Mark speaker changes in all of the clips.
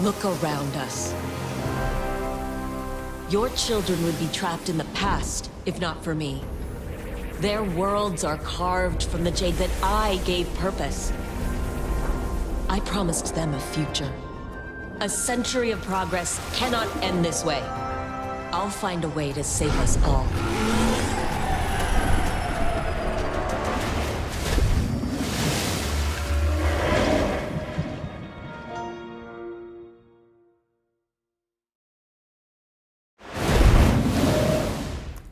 Speaker 1: Look around us. Your children would be trapped in the past, if not for me. Their worlds are carved from the jade that I gave purpose. I promised them a future. A century of progress cannot end this way. I'll find a way to save us all.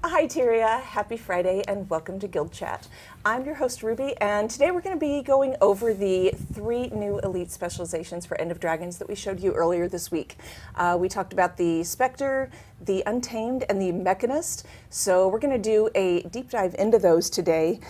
Speaker 2: Hi Tyria, happy Friday and welcome to Guild Chat. I'm your host Ruby, and today we're going to be going over the 3 new elite specializations for End of Dragons that we showed you earlier this week. We talked about the Spectre, the Untamed, and the Mechanist, so we're going to do a deep dive into those today.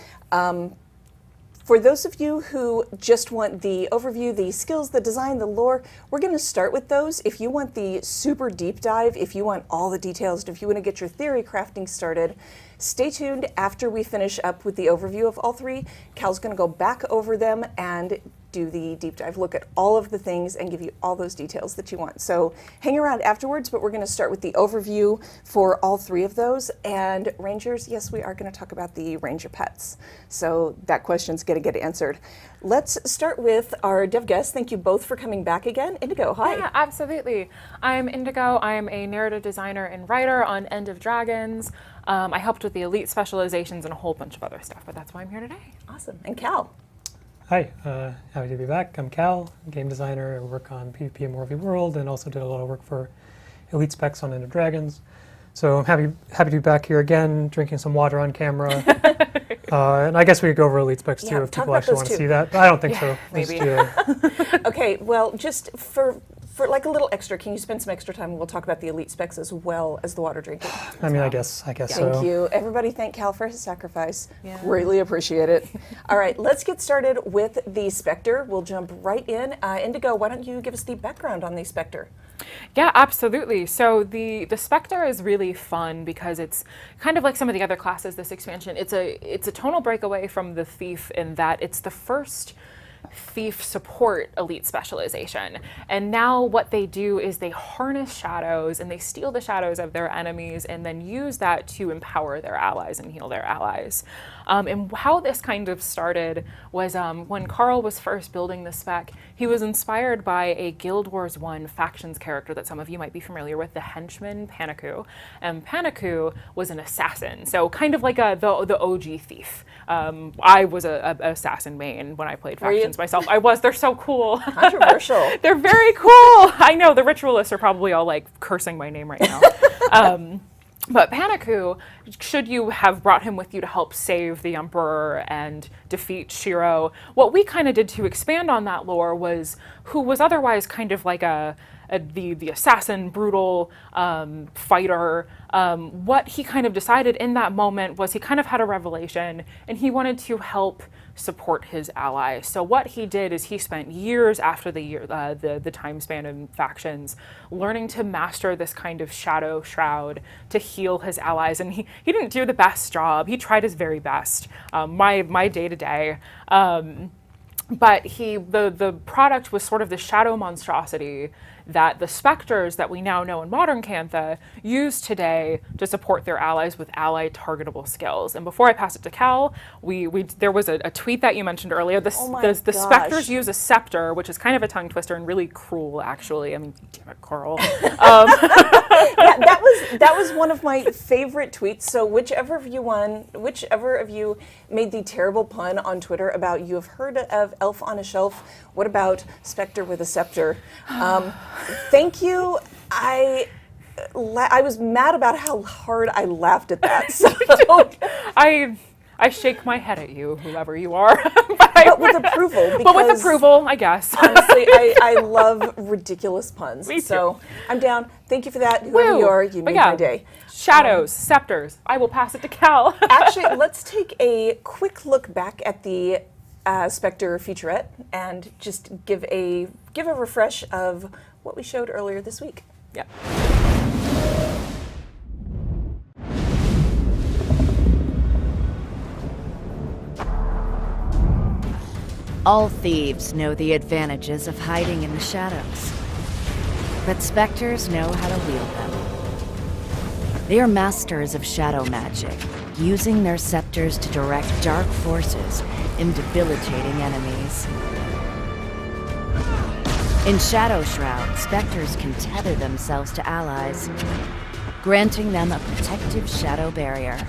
Speaker 2: For those of you who just want the overview, the skills, the design, the lore, we're going to start with those. If you want the super deep dive, if you want all the details, if you want to get your theory crafting started, stay tuned after we finish up with the overview of all 3. Cal's going to go back over them and do the deep dive, look at all of the things and give you all those details that you want. So hang around afterwards, but we're going to start with the overview for all 3 of those. And Rangers, yes, we are going to talk about the Ranger pets. So that question's going to get answered. Let's start with our dev guests. Thank you both for coming back again. Indigo, hi.
Speaker 3: Yeah, absolutely. I'm Indigo. I'm a narrative designer and writer on End of Dragons. I helped with the elite specializations and a whole bunch of other stuff, but that's why I'm here today.
Speaker 2: Awesome. And Cal.
Speaker 4: Hi, happy to be back. I'm Cal, game designer. I work on PvP and Morphe World, and also did a lot of work for Elite Specs on End of Dragons. So I'm happy to be back here again, drinking some water on camera. And I guess we could go over Elite Specs too if people actually want to see that. I don't think so.
Speaker 3: Maybe.
Speaker 2: Okay, well, just for like a little extra, can you spend some extra time and we'll talk about the elite specs as well as the water drinking?
Speaker 4: I mean, I guess so.
Speaker 2: Thank you. Everybody thank Cal for his sacrifice.
Speaker 3: Yeah.
Speaker 2: Greatly appreciate it. All right, let's get started with the Spectre. We'll jump right in. Indigo, why don't you give us the background on the Spectre?
Speaker 3: Yeah, absolutely. So the Spectre is really fun because it's kind of like some of the other classes this expansion. It's a tonal breakaway from the Thief in that it's the first Thief support elite specialization. And now what they do is they harness shadows and they steal the shadows of their enemies and then use that to empower their allies and heal their allies. And how this kind of started was when Carl was first building the spec, he was inspired by a Guild Wars 1 factions character that some of you might be familiar with, the henchman Panaku. And Panaku was an assassin, so kind of like the OG Thief. I was a assassin main when I played factions myself. I was. They're so cool.
Speaker 2: Controversial.
Speaker 3: They're very cool. I know, the ritualists are probably all like cursing my name right now. But Panaku, should you have brought him with you to help save the Emperor and defeat Shiro, what we kind of did to expand on that lore was who was otherwise kind of like the assassin, brutal fighter. What he kind of decided in that moment was he kind of had a revelation and he wanted to help support his allies. So what he did is he spent years after the time span in factions learning to master this kind of shadow shroud to heal his allies. And he didn't do the best job. He tried his very best. My day-to-day. But the product was sort of the shadow monstrosity that the Spectres that we now know in modern Cantha use today to support their allies with ally targetable skills. And before I pass it to Cal, there was a tweet that you mentioned earlier. The Spectres use a Scepter, which is kind of a tongue twister and really cruel, actually. I mean, damn it, Carl.
Speaker 2: Yeah, that was one of my favorite tweets. So whichever of you made the terrible pun on Twitter about you have heard of Elf on a Shelf, what about Spectre with a Scepter? Thank you. I was mad about how hard I laughed at that. So
Speaker 3: I shake my head at you, whoever you are.
Speaker 2: but with approval.
Speaker 3: But with approval, I guess.
Speaker 2: Honestly, I love ridiculous puns.
Speaker 3: Me too.
Speaker 2: So I'm down. Thank you for that. Whoever you are, you made my day.
Speaker 3: Shadows, scepters. I will pass it to Cal.
Speaker 2: Actually, let's take a quick look back at the Spectre Featurette and just give a refresh of what we showed earlier this week.
Speaker 3: Yeah.
Speaker 5: All thieves know the advantages of hiding in the shadows. but specters know how to wield them. They are masters of shadow magic, using their scepters to direct dark forces in debilitating enemies. In Shadow Shroud, specters can tether themselves to allies, granting them a protective shadow barrier.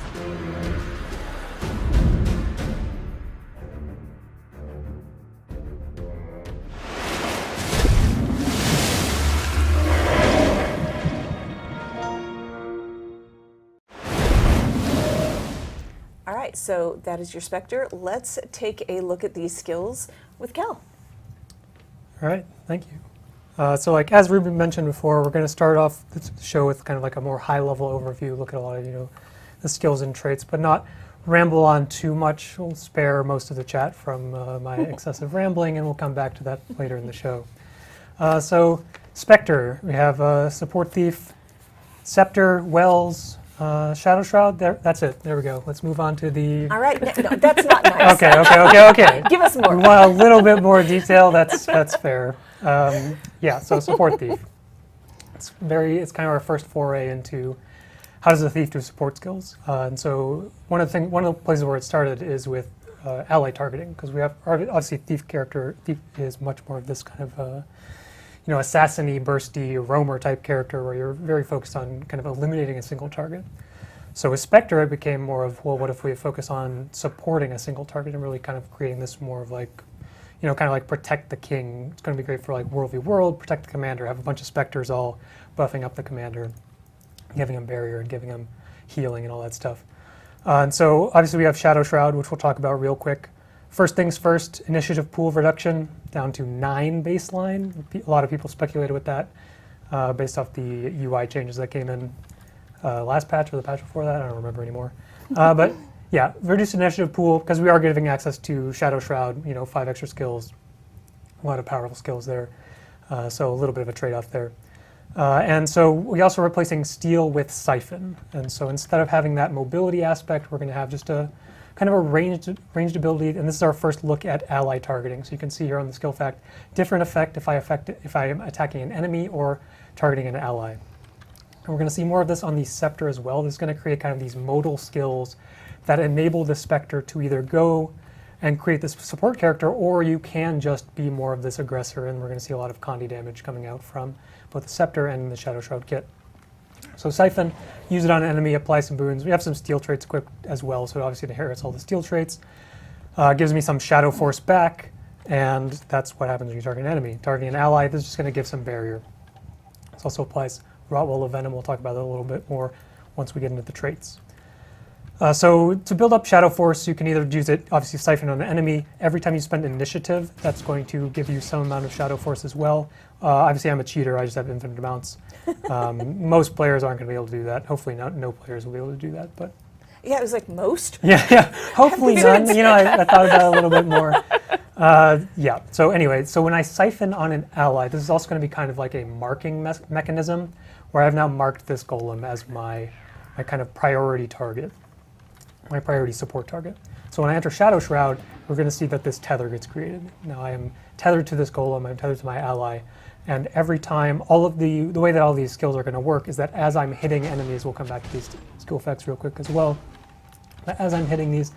Speaker 2: All right, so that is your Spectre. Let's take a look at these skills with Cal.
Speaker 4: All right, thank you. So like as Ruben mentioned before, we're going to start off the show with kind of like a more high-level overview, look at a lot of, the skills and traits, but not ramble on too much. We'll spare most of the chat from my excessive rambling, and we'll come back to that later in the show. So Spectre, we have Support Thief, Scepter, Wells, Shadow Shroud. That's it. There we go. Let's move on to the...
Speaker 2: All right, no, that's not nice.
Speaker 4: Okay.
Speaker 2: Give us more.
Speaker 4: We want a little bit more detail. That's fair. Yeah, so Support Thief. It's kind of our first foray into how does a thief do support skills. And so one of the places where it started is with ally targeting, because we have obviously Thief is much more of this kind of assassin-y, bursty, roamer type character where you're very focused on kind of eliminating a single target. So with Spectre, it became more of, well, what if we focus on supporting a single target and really kind of creating this more of like, kind of like protect the king. It's going to be great for like World v. World, protect the commander, have a bunch of Spectres all buffing up the commander, giving him barrier and giving him healing and all that stuff. And so obviously we have Shadow Shroud, which we'll talk about real quick. First things first, initiative pool reduction down to 9 baseline. A lot of people speculated with that based off the UI changes that came in last patch or the patch before that. I don't remember anymore. But yeah, reduced initiative pool because we are giving access to Shadow Shroud, 5 extra skills, a lot of powerful skills there. So a little bit of a trade-off there. And so we also replacing Steel with Siphon. And so instead of having that mobility aspect, we're going to have just a kind of a ranged ability, and this is our first look at ally targeting. So you can see here on the skill fact, different effect if I am attacking an enemy or targeting an ally. And we're going to see more of this on the Scepter as well. This is going to create kind of these modal skills that enable the Spectre to either go and create this support character, or you can just be more of this aggressor, and we're going to see a lot of Condi damage coming out from both the Scepter and the Shadow Shroud kit. So Siphon, use it on an enemy, apply some boons. We have some steel traits equipped as well, so it obviously inherits all the steel traits. Gives me some Shadow Force back, and that's what happens when you target an enemy. Targeting an ally, this is just going to give some barrier. This also applies Rotwell of Venom. We'll talk about that a little bit more once we get into the traits. So to build up Shadow Force, you can either use it, obviously Siphon on an enemy. Every time you spend initiative, that's going to give you some amount of Shadow Force as well. Obviously I'm a cheater, I just have infinite amounts. Most players aren't going to be able to do that. Hopefully no players will be able to do that. But
Speaker 2: yeah, it was like most.
Speaker 4: Yeah. Hopefully none. I thought about it a little bit more. Yeah. So anyway, so when I Siphon on an ally, this is also going to be kind of like a marking mechanism where I've now marked this golem as my kind of priority target, my priority support target. So when I enter Shadow Shroud, we're going to see that this tether gets created. Now I am tethered to this golem, I'm tethered to my ally, and every time, all of the way that all these skills are going to work is that as I'm hitting enemies, we'll come back to these skill effects real quick as well. But as I'm hitting these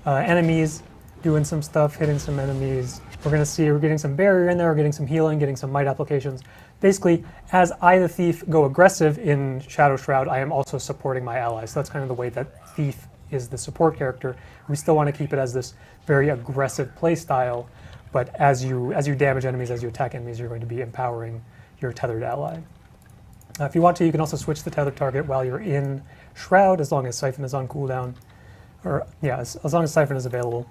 Speaker 4: enemies, doing some stuff, hitting some enemies, we're going to see we're getting some barrier in there, we're getting some healing, getting some might applications. Basically, as I, the Thief, go aggressive in Shadow Shroud, I am also supporting my allies. So that's kind of the way that Thief is the support character. We still want to keep it as this very aggressive play style, but as you damage enemies, as you attack enemies, you're going to be empowering your tethered ally. If you want to, you can also switch the tethered target while you're in Shroud, as long as Siphon is on cooldown, or yeah, as long as Siphon is available.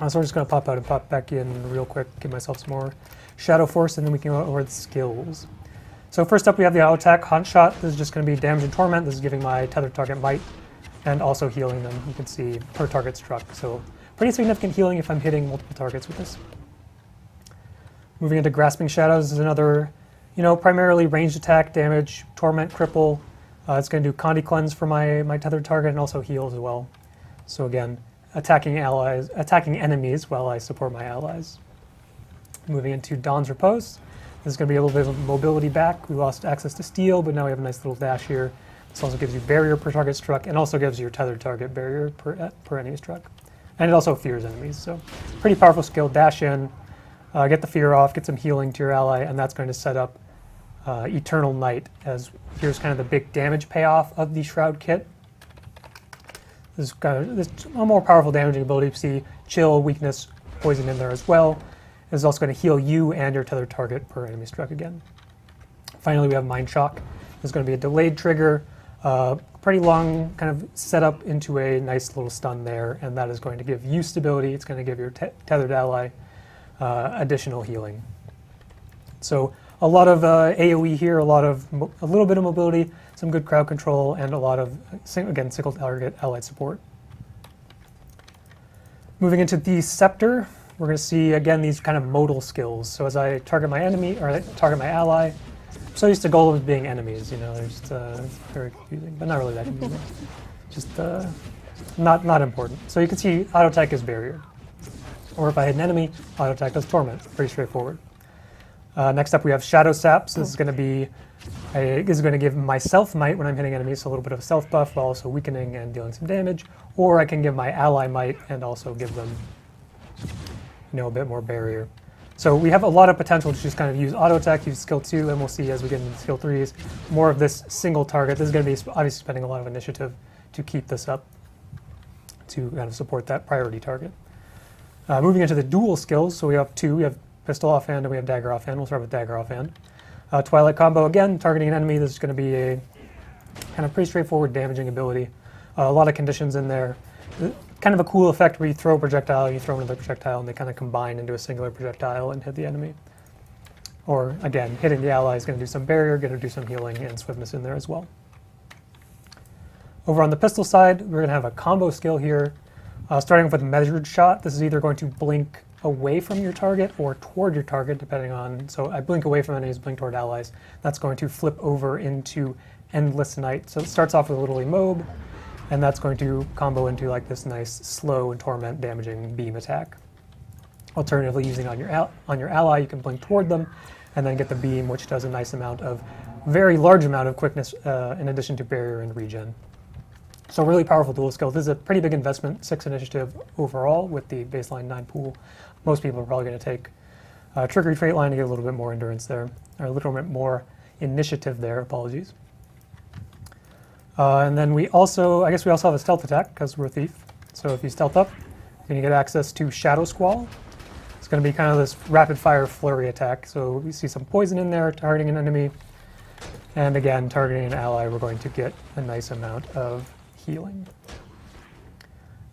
Speaker 4: So we're just going to pop out and pop back in real quick, give myself some more Shadow Force, and then we can go over the skills. So first up, we have the auto attack Hunt Shot. This is just going to be damage and torment. This is giving my tethered target might, and also healing them. You can see per target struck. So pretty significant healing if I'm hitting multiple targets with this. Moving into Grasping Shadows is another, primarily ranged attack, damage, torment, cripple. It's going to do Condi Cleanse for my tethered target and also heal as well. So again, attacking enemies while I support my allies. Moving into Dawn's Repose. This is going to be a little bit of mobility back. We lost access to steel, but now we have a nice little dash here. This also gives you barrier per target struck, and also gives you your tethered target barrier per enemy struck. And it also fears enemies, so pretty powerful skill. Dash in, get the fear off, get some healing to your ally, and that's going to set up Eternal Night, as here's kind of the big damage payoff of the Shroud kit. This is a more powerful damaging ability. You see chill, weakness, poison in there as well. It's also going to heal you and your tethered target per enemy struck again. Finally, we have Mind Shock. There's going to be a delayed trigger, pretty long kind of setup into a nice little stun there, and that is going to give you stability. It's going to give your tethered ally additional healing. So a lot of AoE here, a little bit of mobility, some good crowd control, and a lot of, again, single target allied support. Moving into the Scepter, we're going to see, again, these kind of modal skills. So as I target my enemy, or I target my ally, I'm so used to golems being enemies, you know, they're just very confusing, but not really that confusing. Just not important. So you can see auto attack is barrier. Or if I hit an enemy, auto attack does torment. Pretty straightforward. Next up we have Shadow Saps. This is going to give myself might when I'm hitting enemies, so a little bit of self buff while also weakening and dealing some damage. Or I can give my ally might and also give them, you know, a bit more barrier. So we have a lot of potential to just kind of use auto attack, use skill 2, and we'll see as we get into skill 3s more of this single target. This is going to be obviously spending a lot of initiative to keep this up, to kind of support that priority target. Moving into the dual skills, so we have two. We have pistol offhand and we have dagger offhand. We'll start with dagger offhand. Twilight combo, again, targeting an enemy. This is going to be a kind of pretty straightforward damaging ability. A lot of conditions in there. Kind of a cool effect where you throw a projectile, you throw another projectile, and they kind of combine into a singular projectile and hit the enemy. Or, again, hitting the ally is going to do some barrier, going to do some healing, and swiftness in there as well. Over on the pistol side, we're going to have a combo skill here. Starting with Measured Shot, this is either going to blink away from your target or toward your target, depending on, so I blink away from enemies, blink toward allies. That's going to flip over into Endless Night. So it starts off with a little immob, and that's going to combo into like this nice slow and torment damaging beam attack. Alternatively, using on your ally, you can blink toward them and then get the beam, which does a nice amount of, very large amount of quickness in addition to barrier and regen. So really powerful dual skill. This is a pretty big investment, 6 initiative overall with the baseline 9 pool. Most people are probably going to take Trickery Trait Line to get a little bit more endurance there, or a little bit more initiative there, apologies. And then we also, I guess we also have a stealth attack because we're a thief. So if you stealth up, you're going to get access to Shadow Squall. It's going to be kind of this rapid fire flurry attack. So we see some poison in there, targeting an enemy. And again, targeting an ally, we're going to get a nice amount of healing.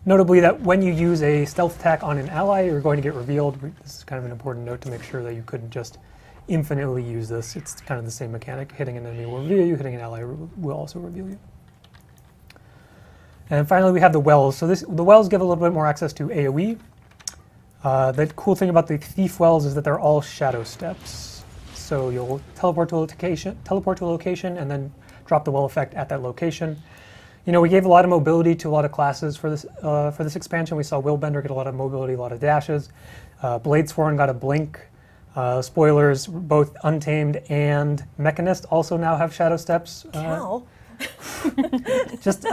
Speaker 4: Notably that when you use a stealth attack on an ally, you're going to get revealed. This is kind of an important note to make sure that you couldn't just infinitely use this. It's kind of the same mechanic. Hitting an enemy will reveal you, hitting an ally will also reveal you. And finally we have the wells. So the wells give a little bit more access to AoE. The cool thing about the Thief wells is that they're all shadow steps. So you'll teleport to a location and then drop the well effect at that location. You know, we gave a lot of mobility to a lot of classes for this expansion. We saw Willbender get a lot of mobility, a lot of dashes. Bladesworn got a blink. Spoilers, both Untamed and Mechanist also now have shadow steps.
Speaker 2: Cal.
Speaker 4: Just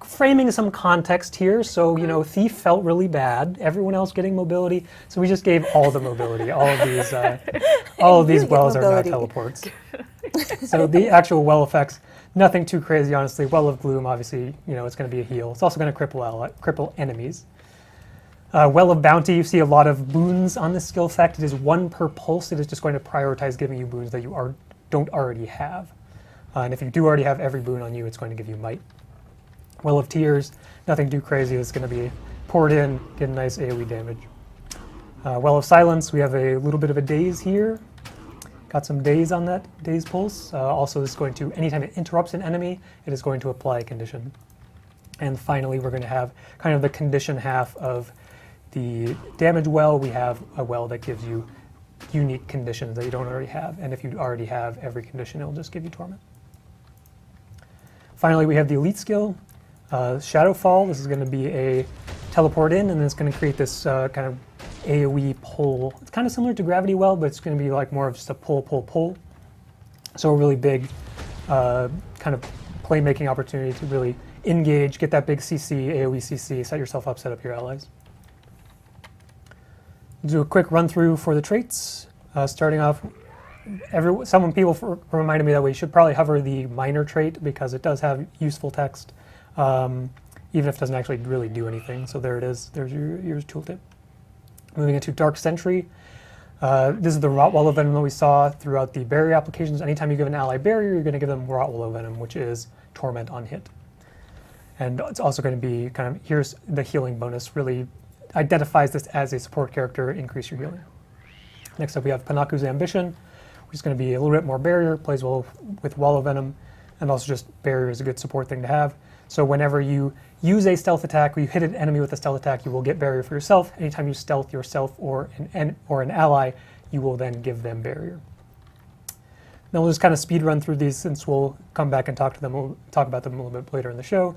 Speaker 4: framing some context here. So, you know, Thief felt really bad. Everyone else getting mobility. So we just gave all the mobility. All of these wells are now teleports. So the actual well effects, nothing too crazy, honestly. Well of Gloom, obviously, you know, it's going to be a heal. It's also going to cripple enemies. Well of Bounty, you see a lot of boons on this skill effect. It is 1 per pulse. It is just going to prioritize giving you boons that you don't already have. And if you do already have every boon on you, it's going to give you might. Well of Tears, nothing too crazy. It's going to be poured in, get a nice AoE damage. Well of Silence, we have a little bit of a daze here. Got some daze on that, daze pulse. Also, this is going to, anytime it interrupts an enemy, it is going to apply a condition. And finally, we're going to have kind of the condition half of the damage well. We have a well that gives you unique conditions that you don't already have. And if you already have every condition, it'll just give you torment. Finally, we have the elite skill, Shadowfall. This is going to be a teleport in, and it's going to create this kind of AoE pull. It's kind of similar to Gravity Well, but it's going to be like more of just a pull, pull, pull. So a really big kind of playmaking opportunity to really engage, get that big CC, AoE CC, set yourself up, set up your allies. Do a quick run through for the traits. Starting off, people reminded me that we should probably hover the minor trait because it does have useful text, even if it doesn't actually really do anything. So there it is. There's your tooltip. Moving into Dark Sentry. This is the Rotwallow Venom that we saw throughout the barrier applications. Anytime you give an ally barrier, you're going to give them Rotwallow Venom, which is Torment on hit. And it's also going to be kind of, here's the healing bonus, really identifies this as a support character, increase your healing. Next up we have Panaku's Ambition, which is going to be a little bit more barrier, plays well with Wallow Venom, and also just barrier is a good support thing to have. So whenever you use a stealth attack or you hit an enemy with a stealth attack, you will get barrier for yourself. Anytime you stealth yourself or an ally, you will then give them barrier. Then we'll just kind of speed run through these since we'll come back and talk about them a little bit later in the show.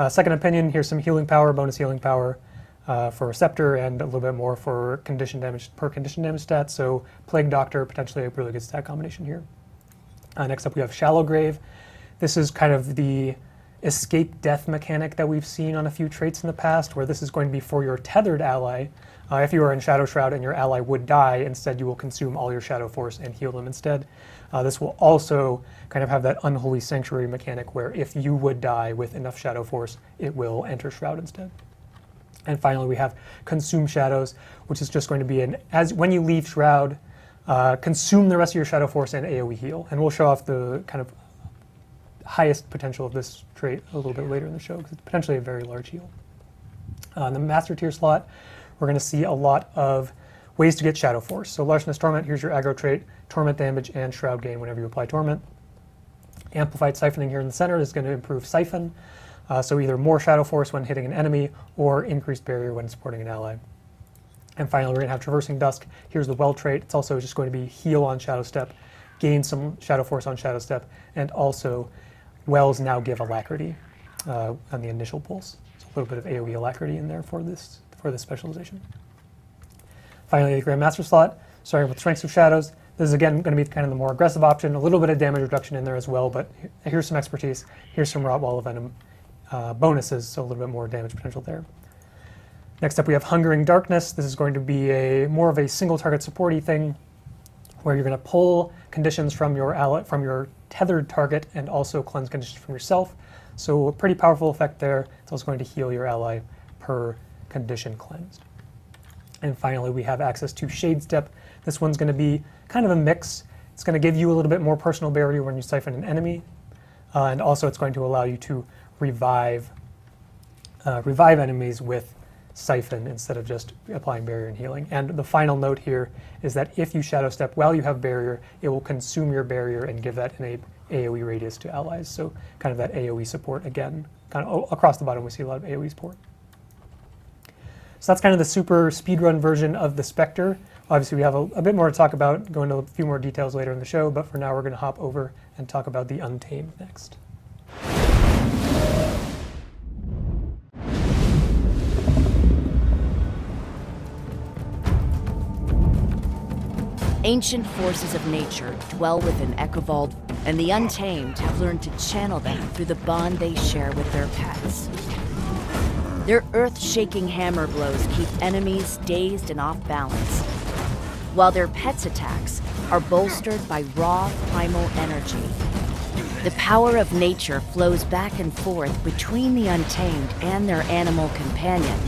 Speaker 4: Second Opinion, here's some healing power, bonus healing power for Scepter, and a little bit more for condition damage per condition damage stats. So Plague Doctor, potentially a really good stat combination here. Next up we have Shallow Grave. This is kind of the escape death mechanic that we've seen on a few traits in the past, where this is going to be for your tethered ally. If you are in Shadow Shroud and your ally would die, instead you will consume all your Shadow Force and heal them instead. This will also kind of have that Unholy Sanctuary mechanic where if you would die with enough Shadow Force, it will enter Shroud instead. And finally we have Consume Shadows, which is just going to be when you leave Shroud, consume the rest of your Shadow Force and AoE heal. And we'll show off the kind of highest potential of this trait a little bit later in the show, because it's potentially a very large heal. In the Master Tier slot, we're going to see a lot of ways to get Shadow Force. So Larcenous Torment, here's your aggro trait, Torment damage and Shroud gain whenever you apply Torment. Amplified Siphoning here in the center is going to improve Siphon, so either more Shadow Force when hitting an enemy or increased barrier when supporting an ally. And finally we're going to have Traversing Dusk. Here's the Well trait. It's also just going to be heal on Shadow Step, gain some Shadow Force on Shadow Step, and also Wells now give Alacrity on the initial pulse. So a little bit of AoE Alacrity in there for this specialization. Finally, the Grandmaster slot, starting with Strengths of Shadows. This is again going to be kind of the more aggressive option, a little bit of damage reduction in there as well, but here's some expertise, here's some Rotwallow Venom bonuses, so a little bit more damage potential there. Next up we have Hungering Darkness. This is going to be more of a single target supporty thing, where you're going to pull conditions from your tethered target and also cleanse conditions from yourself. So a pretty powerful effect there. It's also going to heal your ally per condition cleansed. And finally we have access to Shade Step. This one's going to be kind of a mix. It's going to give you a little bit more personal barrier when you siphon an enemy, and also it's going to allow you to revive enemies with Siphon instead of just applying barrier and healing. And the final note here is that if you Shadow Step while you have barrier, it will consume your barrier and give that in a AoE radius to allies. So kind of that AoE support again. Kind of across the bottom we see a lot of AoE support. So that's kind of the super speedrun version of the Spectre. Obviously we have a bit more to talk about, go into a few more details later in the show, but for now we're going to hop over and talk about the Untamed next.
Speaker 5: Ancient forces of nature dwell within Echovald, and the Untamed have learned to channel them through the bond they share with their pets. Their earth-shaking hammer blows keep enemies dazed and off balance, while their pets' attacks are bolstered by raw primal energy. The power of nature flows back and forth between the Untamed and their animal companion,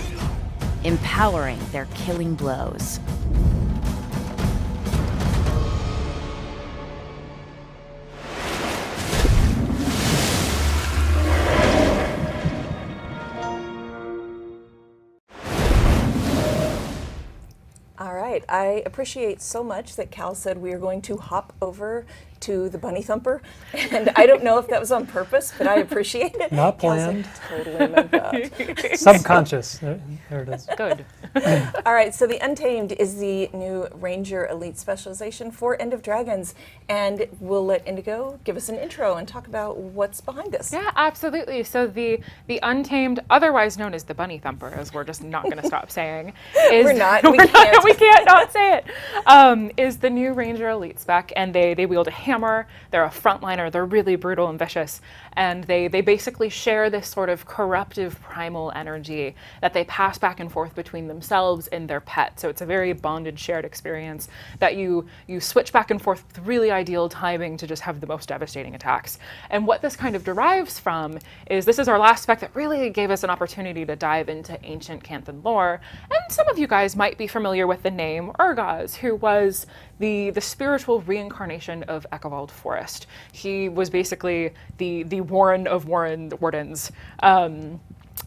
Speaker 5: empowering their killing blows.
Speaker 2: I appreciate so much that Cal said we are going to hop over to the Bunny Thumper, and I don't know if that was on purpose, but I appreciate it.
Speaker 4: Not planned.
Speaker 2: Totally meant that.
Speaker 4: Subconscious. There it is.
Speaker 3: Good.
Speaker 2: All right, so the Untamed is the new Ranger Elite specialization for End of Dragons, and we'll let Indigo give us an intro and talk about what's behind this.
Speaker 3: Yeah, absolutely. So the Untamed, otherwise known as the Bunny Thumper, as we're just not going to stop saying, is
Speaker 2: We're not. We can't.
Speaker 3: we can't not say it. Is the new Ranger Elite spec, and they wield a hammer. They're a frontliner. They're really brutal and vicious, and they basically share this sort of corruptive primal energy that they pass back and forth between themselves and their pet. So it's a very bonded, shared experience that you switch back and forth with really ideal timing to just have the most devastating attacks. And what this kind of derives from is this is our last spec that really gave us an opportunity to dive into ancient Canthan lore. And some of you guys might be familiar with the name Urgaz, who was the spiritual reincarnation of Ekavald Forest. He was basically the Warren of Wardens.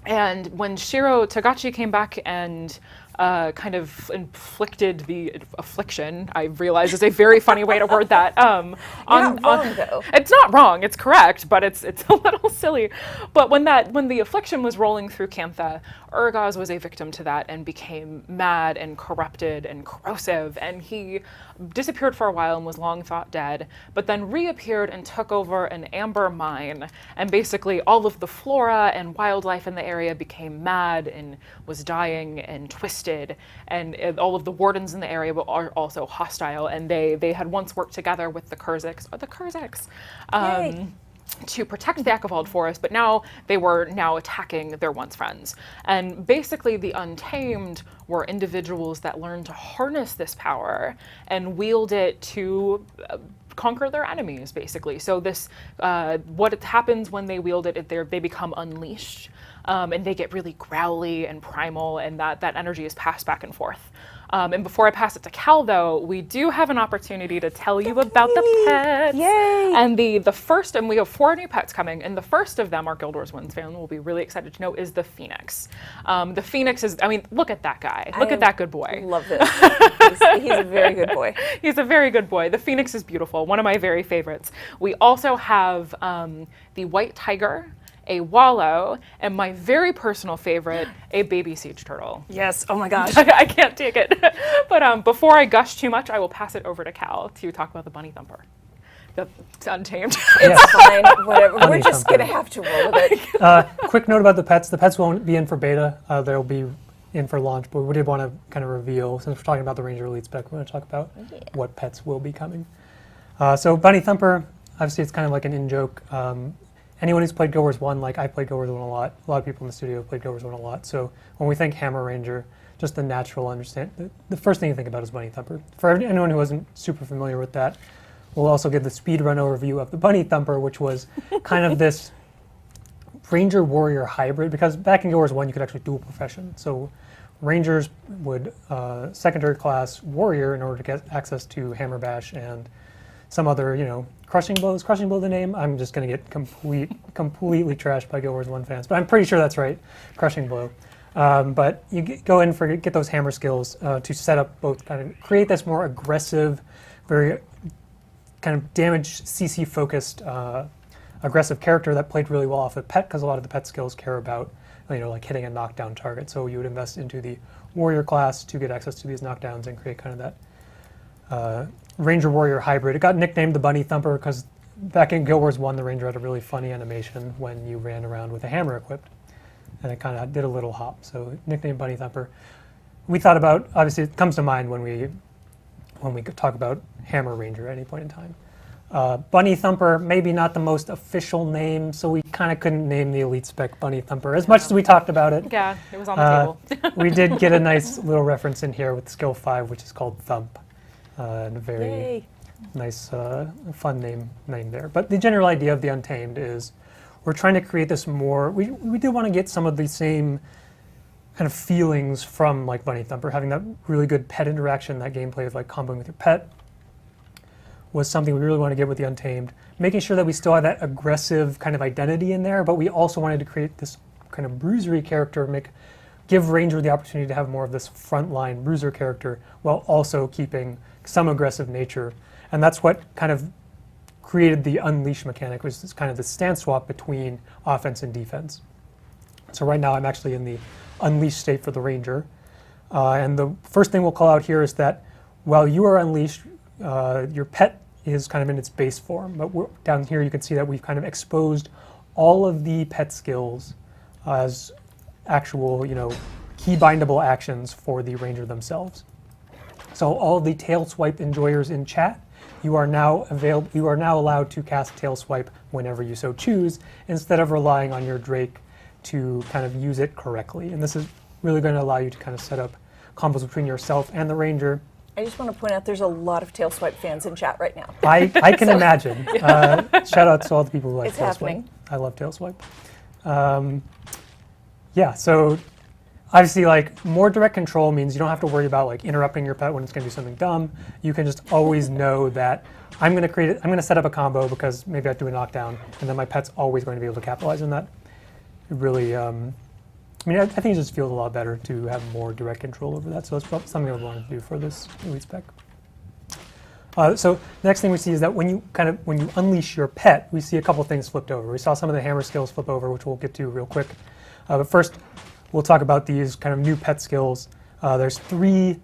Speaker 3: And when Shiro Togachi came back and kind of inflicted the affliction, I realize is a very funny way to word that.
Speaker 2: You're not wrong, though.
Speaker 3: It's not wrong, it's correct, but it's a little silly. But when the affliction was rolling through Cantha, Urgaz was a victim to that and became mad and corrupted and corrosive, and he disappeared for a while and was long thought dead, but then reappeared and took over an amber mine, and basically all of the flora and wildlife in the area became mad and was dying and twisted, and all of the wardens in the area are also hostile, and they had once worked together with the Kurziks, to protect the Ekavald Forest, but now they were attacking their once friends. And basically the Untamed were individuals that learned to harness this power and wield it to conquer their enemies, basically. So this, what happens when they wield it, they become unleashed, and they get really growly and primal, and that energy is passed back and forth. And before I pass it to Cal, though, we do have an opportunity to tell you about the pets.
Speaker 2: Yay!
Speaker 3: And the first, and we have 4 new pets coming, and the first of them, our Guild Wars Wins fan will be really excited to know, is the Phoenix. The Phoenix is, I mean, look at that guy. Look at that good boy.
Speaker 2: Love this. He's a very good boy.
Speaker 3: He's a very good boy. The Phoenix is beautiful, one of my very favorites. We also have the White Tiger, a Wallow, and my very personal favorite, a baby siege turtle.
Speaker 2: Yes. Oh my gosh.
Speaker 3: I can't take it. But before I gush too much, I will pass it over to Cal to talk about the Bunny Thumper. The Untamed.
Speaker 2: It's fine. Whatever. We're
Speaker 4: Bunny
Speaker 2: just
Speaker 4: Thumper.
Speaker 2: going to have to roll with it.
Speaker 4: Quick note about the pets. The pets won't be in for beta. They'll be in for launch, but we did want to kind of reveal, since we're talking about the Ranger Elite spec, we want to talk about what pets will be coming. So Bunny Thumper, obviously it's kind of like an in-joke. Anyone who's played Guild Wars 1, like I played Guild Wars 1 a lot of people in the studio have played Guild Wars 1 a lot, so when we think Hammer Ranger, just the natural the first thing you think about is Bunny Thumper. For anyone who wasn't super familiar with that, we'll also give the speedrun overview of the Bunny Thumper, which was kind of this Ranger Warrior hybrid, because back in Guild Wars 1 you could actually dual profession, so Rangers would secondary class Warrior in order to get access to Hammer Bash and some other, Crushing Blow. Is Crushing Blow the name? I'm just going to get completely trashed by Guild Wars 1 fans, but I'm pretty sure that's right, Crushing Blow. But you go in for get those hammer skills to set up both, kind of create this more aggressive, very kind of damage CC focused, aggressive character that played really well off of pet, because a lot of the pet skills care about, like hitting a knockdown target. So you would invest into the Warrior class to get access to these knockdowns and create kind of that Ranger Warrior hybrid. It got nicknamed the Bunny Thumper because back in Guild Wars 1, the Ranger had a really funny animation when you ran around with a hammer equipped, and it kind of did a little hop. So nicknamed Bunny Thumper. We thought about, obviously it comes to mind when we talk about Hammer Ranger at any point in time. Bunny Thumper, maybe not the most official name, so we kind of couldn't name the Elite Spec Bunny Thumper as much as we talked about it.
Speaker 3: Yeah, it was on the table.
Speaker 4: We did get a nice little reference in here with skill 5, which is called Thump. And a very
Speaker 2: Yay.
Speaker 4: nice, fun name there. But the general idea of the Untamed is we're trying to create this more, we did want to get some of the same kind of feelings from like Bunny Thumper, having that really good pet interaction, that gameplay of like comboing with your pet was something we really want to get with the Untamed, making sure that we still have that aggressive kind of identity in there, but we also wanted to create this kind of bruisery character, give Ranger the opportunity to have more of this frontline bruiser character while also keeping some aggressive nature. And that's what kind of created the Unleash mechanic, which is kind of the stance swap between offense and defense. So right now I'm actually in the Unleash state for the Ranger. And the first thing we'll call out here is that while you are unleashed, your pet is kind of in its base form. But down here you can see that we've kind of exposed all of the pet skills as actual, key bindable actions for the ranger themselves. So all of the tail swipe enjoyers in chat, you are now allowed to cast tail swipe whenever you so choose, instead of relying on your Drake to kind of use it correctly. And this is really going to allow you to kind of set up combos between yourself and the ranger.
Speaker 2: I just want to point out there's a lot of tail swipe fans in chat right now.
Speaker 4: I can imagine. Shout out to all the people who like
Speaker 2: It's
Speaker 4: tail
Speaker 2: happening.
Speaker 4: swipe. I love tail swipe. So obviously, more direct control means you don't have to worry about interrupting your pet when it's going to do something dumb. You can just always know that I'm going to set up a combo because maybe I do a knockdown, and then my pet's always going to be able to capitalize on that. It really, I think it just feels a lot better to have more direct control over that. So that's something I would want to do for this elite spec. So the next thing we see is that when you unleash your pet, we see a couple things flipped over. We saw some of the hammer skills flip over, which we'll get to real quick. But first, we'll talk about these kind of new pet skills. There's 3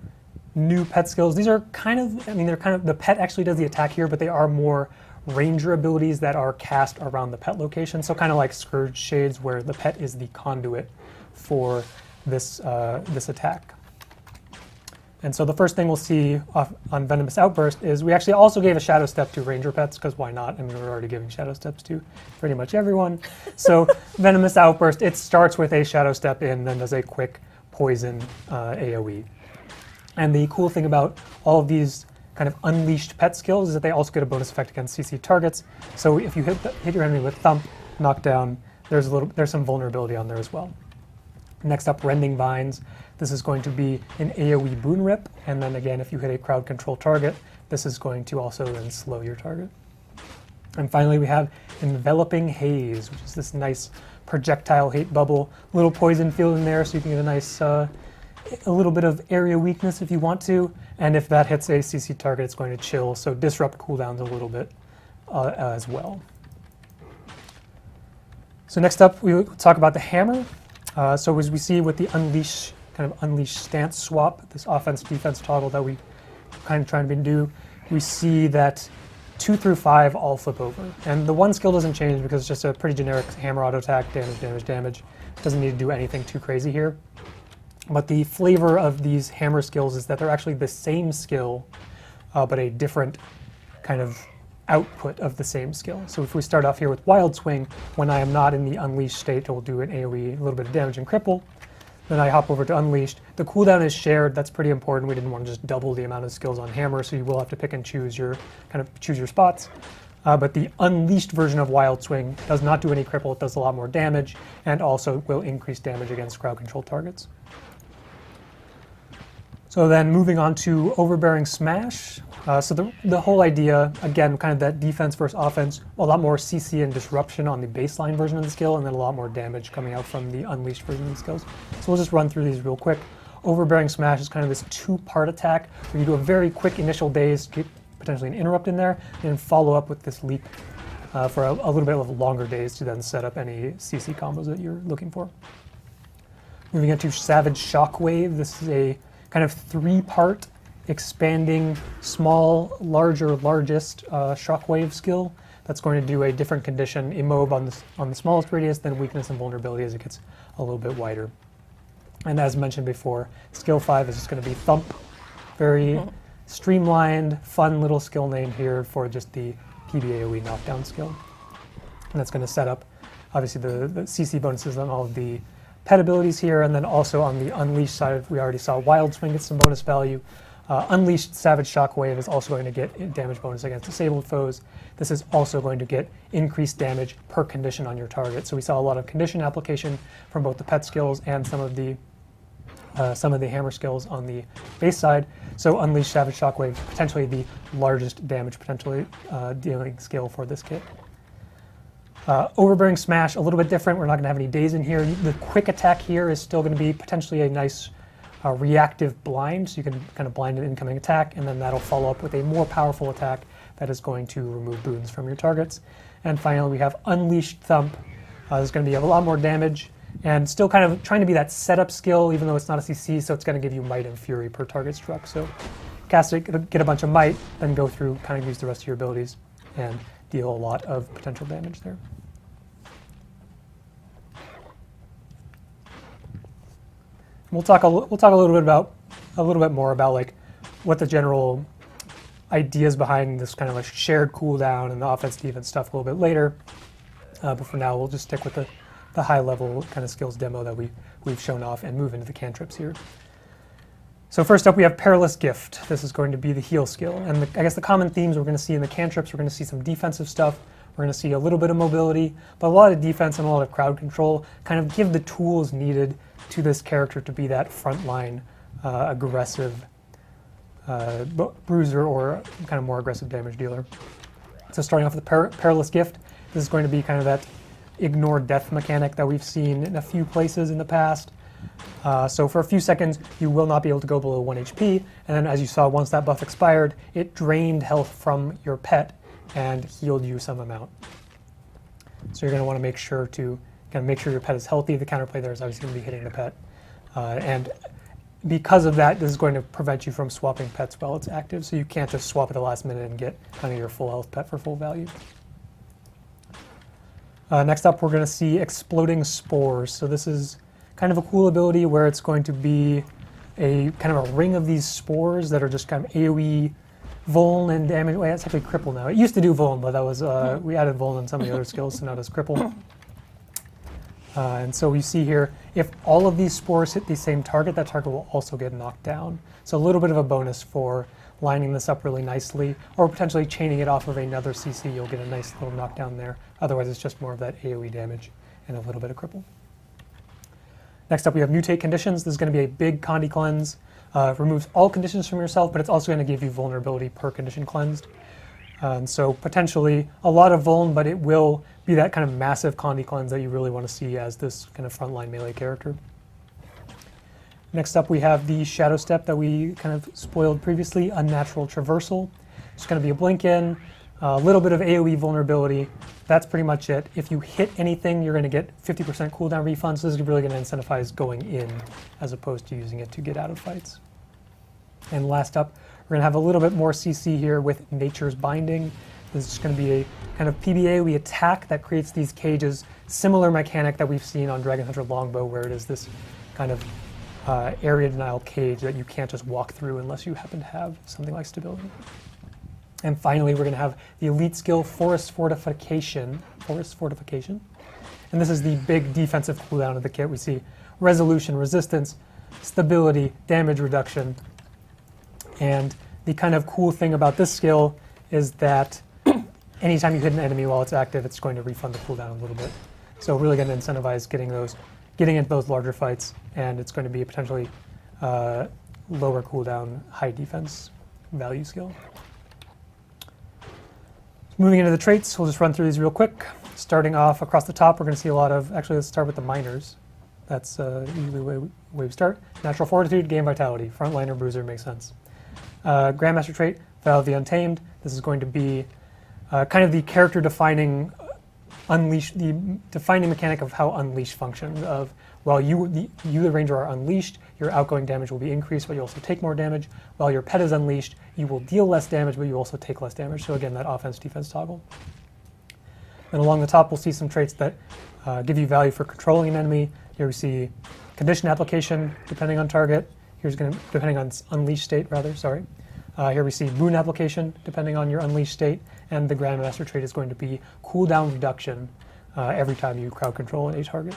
Speaker 4: new pet skills. These are the pet actually does the attack here, but they are more ranger abilities that are cast around the pet location. So kind of like Scourge Shades, where the pet is the conduit for this attack. And so the first thing we'll see on Venomous Outburst is we actually also gave a Shadow Step to ranger pets, because why not? I mean, we're already giving Shadow Steps to pretty much everyone. So Venomous Outburst, it starts with a Shadow Step in, then does a quick poison AoE. And the cool thing about all of these kind of unleashed pet skills is that they also get a bonus effect against CC targets. So if you hit your enemy with Thump, knockdown, there's some vulnerability on there as well. Next up, Rending Vines. This is going to be an AoE boon rip, and then again, if you hit a crowd control target, this is going to also then slow your target. And finally, we have Enveloping Haze, which is this nice projectile hate bubble, little poison field in there, so you can get a nice, a little bit of area weakness if you want to, and if that hits a CC target, it's going to chill, so disrupt cooldowns a little bit as well. So next up, we will talk about the hammer. So as we see with the unleash stance swap, this offense-defense toggle that we kind of trying to do, we see that 2 through 5 all flip over. And the 1 skill doesn't change because it's just a pretty generic hammer auto attack, damage. Doesn't need to do anything too crazy here. But the flavor of these hammer skills is that they're actually the same skill, but a different kind of output of the same skill. So if we start off here with Wild Swing, when I am not in the Unleashed state, it will do an AoE, a little bit of damage and cripple. Then I hop over to Unleashed. The cooldown is shared. That's pretty important. We didn't want to just double the amount of skills on Hammer, so you will have to pick and choose your spots. But the Unleashed version of Wild Swing does not do any cripple. It does a lot more damage, and also will increase damage against crowd control targets. So then moving on to Overbearing Smash. So the whole idea, again, kind of that defense versus offense, a lot more CC and disruption on the baseline version of the skill, and then a lot more damage coming out from the Unleashed version of the skills. So we'll just run through these real quick. Overbearing Smash is kind of this 2-part attack where you do a very quick initial daze, get potentially an interrupt in there, and then follow up with this leap for a little bit of a longer daze to then set up any CC combos that you're looking for. Moving into Savage Shockwave, this is a kind of 3-part expanding small, larger, largest Shockwave skill that's going to do a different condition, immob on the smallest radius, then weakness and vulnerability as it gets a little bit wider. And as mentioned before, skill 5 is just going to be Thump. Very streamlined, fun little skill name here for just the PBAOE knockdown skill. And that's going to set up, obviously, the CC bonuses on all of the pet abilities here, and then also on the Unleashed side, we already saw Wild Swing get some bonus value. Unleashed Savage Shockwave is also going to get damage bonus against disabled foes. This is also going to get increased damage per condition on your target. So we saw a lot of condition application from both the pet skills and some of the hammer skills on the base side. So Unleashed Savage Shockwave, potentially the largest damage potentially dealing skill for this kit. Overbearing Smash, a little bit different. We're not going to have any days in here. The quick attack here is still going to be potentially a nice reactive blind, so you can kind of blind an incoming attack, and then that'll follow up with a more powerful attack that is going to remove boons from your targets. And finally, we have Unleashed Thump. There's going to be a lot more damage, And still kind of trying to be that setup skill, even though it's not a CC, so it's going to give you Might and Fury per target struck. So cast it, get a bunch of Might, then go through, kind of use the rest of your abilities, and deal a lot of potential damage there. We'll talk a little bit more about like what the general ideas behind this kind of a shared cooldown and the offense defense stuff a little bit later. But for now, we'll just stick with the high level kind of skills demo that we've shown off and move into the cantrips here. So first up, we have Perilous Gift. This is going to be the heal skill. And I guess the common themes we're going to see in the cantrips, we're going to see some defensive stuff. We're going to see a little bit of mobility, but a lot of defense and a lot of crowd control, kind of give the tools needed to this character to be that frontline aggressive bruiser or kind of more aggressive damage dealer. So starting off with the Perilous Gift, this is going to be kind of that ignore death mechanic that we've seen in a few places in the past. So for a few seconds, you will not be able to go below 1 HP, and then as you saw, once that buff expired, it drained health from your pet and healed you some amount. So you're going to want to make sure your pet is healthy. The counterplay there is obviously going to be hitting the pet. And because of that, this is going to prevent you from swapping pets while it's active, so you can't just swap at the last minute and get kind of your full health pet for full value. Next up, we're going to see Exploding Spores. So this is kind of a cool ability where it's going to be a kind of a ring of these spores that are just kind of AoE vuln and damage. Wait, it's actually cripple now. It used to do vuln, but that was we added vuln in some of the other skills, so now it does cripple. And so we see here, if all of these spores hit the same target, that target will also get knocked down. So a little bit of a bonus for lining this up really nicely, or potentially chaining it off of another CC, you'll get a nice little knockdown there. Otherwise, it's just more of that AoE damage and a little bit of cripple. Next up, we have Mutate Conditions. This is going to be a big Condi cleanse. Removes all conditions from yourself, but it's also going to give you vulnerability per condition cleansed. So potentially a lot of vuln, but it will be that kind of massive Condi cleanse that you really want to see as this kind of frontline melee character. Next up, we have the Shadow Step that we kind of spoiled previously, Unnatural Traversal. It's going to be a blink in, a little bit of AoE vulnerability. That's pretty much it. If you hit anything, you're going to get 50% cooldown refund, so this is really going to incentivize going in as opposed to using it to get out of fights. And last up, we're going to have a little bit more CC here with Nature's Binding. This is going to be a kind of PBA attack that creates these cages, similar mechanic that we've seen on Dragon Hunter Longbow, where it is this kind of area denial cage that you can't just walk through unless you happen to have something like stability. And finally, we're going to have the elite skill Forest Fortification. And this is the big defensive cooldown of the kit. We see resolution, resistance, stability, damage reduction. And the kind of cool thing about this skill is that anytime you hit an enemy while it's active, it's going to refund the cooldown a little bit. So really going to incentivize getting into those larger fights, and it's going to be a potentially lower cooldown, high defense value skill. Moving into the traits, we'll just run through these real quick. Starting off across the top, we're going to see a lot of, actually let's start with the minors. That's usually the way we start. Natural Fortitude, Game Vitality, Frontliner, Bruiser, makes sense. Grandmaster trait, Vow of the Untamed. This is going to be kind of the character-defining defining mechanic of how Unleash functions. Of while you the ranger are unleashed, your outgoing damage will be increased, but you also take more damage. While your pet is unleashed, you will deal less damage, but you also take less damage. So again, that offense-defense toggle. And along the top, we'll see some traits that give you value for controlling an enemy. Here we see condition application, depending on target. Here's going to, depending on unleashed state, rather, sorry. Here we see boon application, depending on your unleashed state. And the Grandmaster trait is going to be cooldown reduction every time you crowd control a target.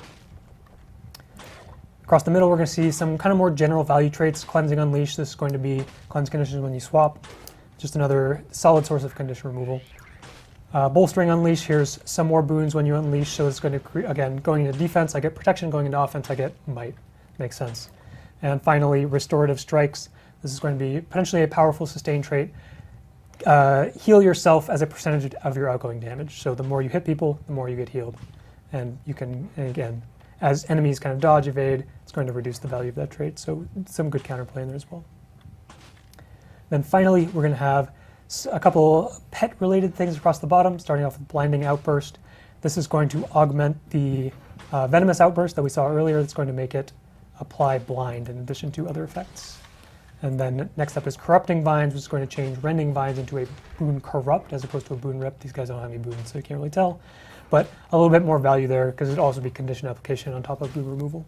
Speaker 4: Across the middle, we're going to see some kind of more general value traits. Cleansing Unleash, this is going to be cleanse conditions when you swap. Just another solid source of condition removal. Bolstering Unleash, here's some more boons when you unleash, so it's going to, again, going into defense, I get protection, going into offense, I get might. Makes sense. And finally, Restorative Strikes. This is going to be potentially a powerful sustain trait. Heal yourself as a percentage of your outgoing damage. So the more you hit people, the more you get healed. And you can, and again, as enemies kind of dodge, evade, it's going to reduce the value of that trait. So some good counterplay in there as well. Then finally, we're going to have a couple pet-related things across the bottom, starting off with Blinding Outburst. This is going to augment the Venomous Outburst that we saw earlier. That's going to make it apply blind in addition to other effects. And then next up is Corrupting Vines, which is going to change Rending Vines into a Boon Corrupt as opposed to a Boon Rip. These guys don't have any boons, so you can't really tell. But a little bit more value there because it'd also be condition application on top of boon removal.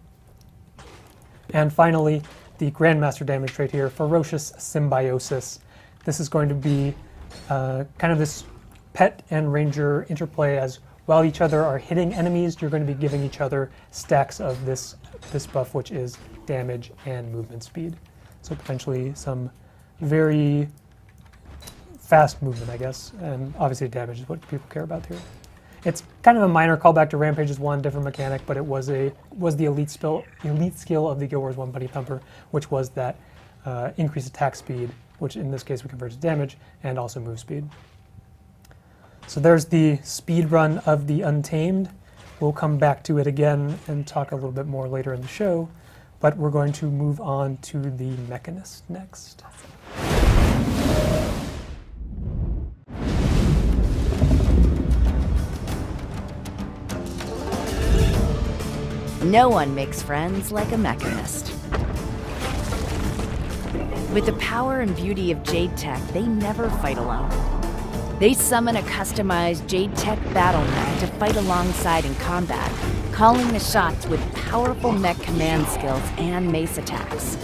Speaker 4: And finally, the Grandmaster damage trait here, Ferocious Symbiosis. This is going to be kind of this pet and ranger interplay as while each other are hitting enemies, you're going to be giving each other stacks of this buff, which is damage and movement speed. So potentially some very fast movement, I guess, and obviously damage is what people care about here. It's kind of a minor callback to Rampage's one, different mechanic, but it was the elite skill of the Guild Wars 1 Buddy Thumper, which was that increased attack speed, which in this case we convert to damage, and also move speed. So there's the speed run of the Untamed. We'll come back to it again and talk a little bit more later in the show, but we're going to move on to the Mechanist next.
Speaker 5: No one makes friends like a Mechanist. With the power and beauty of Jade Tech, they never fight alone. They summon a customized Jade Tech battle mech to fight alongside in combat, calling the shots with powerful mech command skills and mace attacks.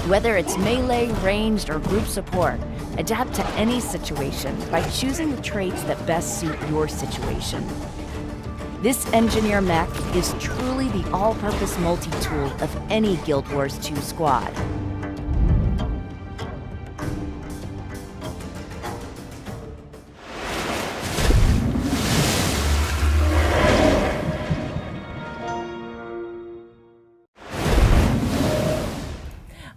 Speaker 5: Whether it's melee, ranged, or group support, adapt to any situation by choosing the traits that best suit your situation. This engineer mech is truly the all-purpose multi-tool of any Guild Wars 2 squad.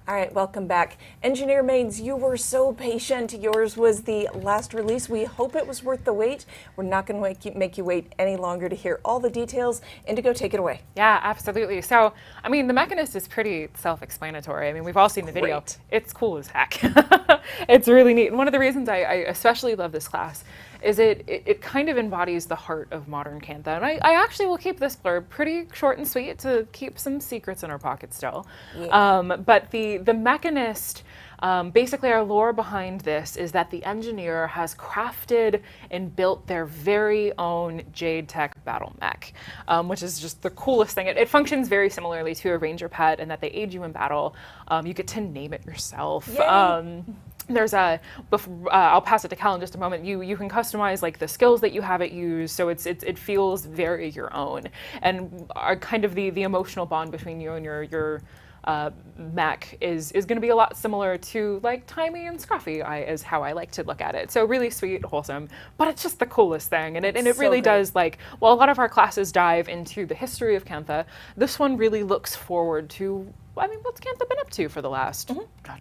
Speaker 2: All right, welcome back. Engineer Maids, you were so patient. Yours was the last release. We hope it was worth the wait. We're not going to make you wait any longer to hear all the details. Indigo, take it away.
Speaker 3: Yeah, absolutely. So, I mean, the Mechanist is pretty self-explanatory. I mean, we've all seen the video.
Speaker 2: Great.
Speaker 3: It's cool as heck. It's really neat. And one of the reasons I especially love this class is it kind of embodies the heart of modern Cantha. And I actually will keep this blurb pretty short and sweet to keep some secrets in our pocket still. Yeah. But the Mechanist, basically our lore behind this is that the engineer has crafted and built their very own Jade Tech battle mech, which is just the coolest thing. It functions very similarly to a ranger pet in that they aid you in battle. You get to name it yourself. There's I'll pass it to Cal in just a moment. You can customize like the skills that you have it use, so it feels very your own, and are kind of the emotional bond between you and your mech is going to be a lot similar to like Timey and Scruffy is how I like to look at it. So really sweet, wholesome, but it's just the coolest thing, and it really does, like, while a lot of our classes dive into the history of Cantha, this one really looks forward to, I mean, what's Cantha been up to for the last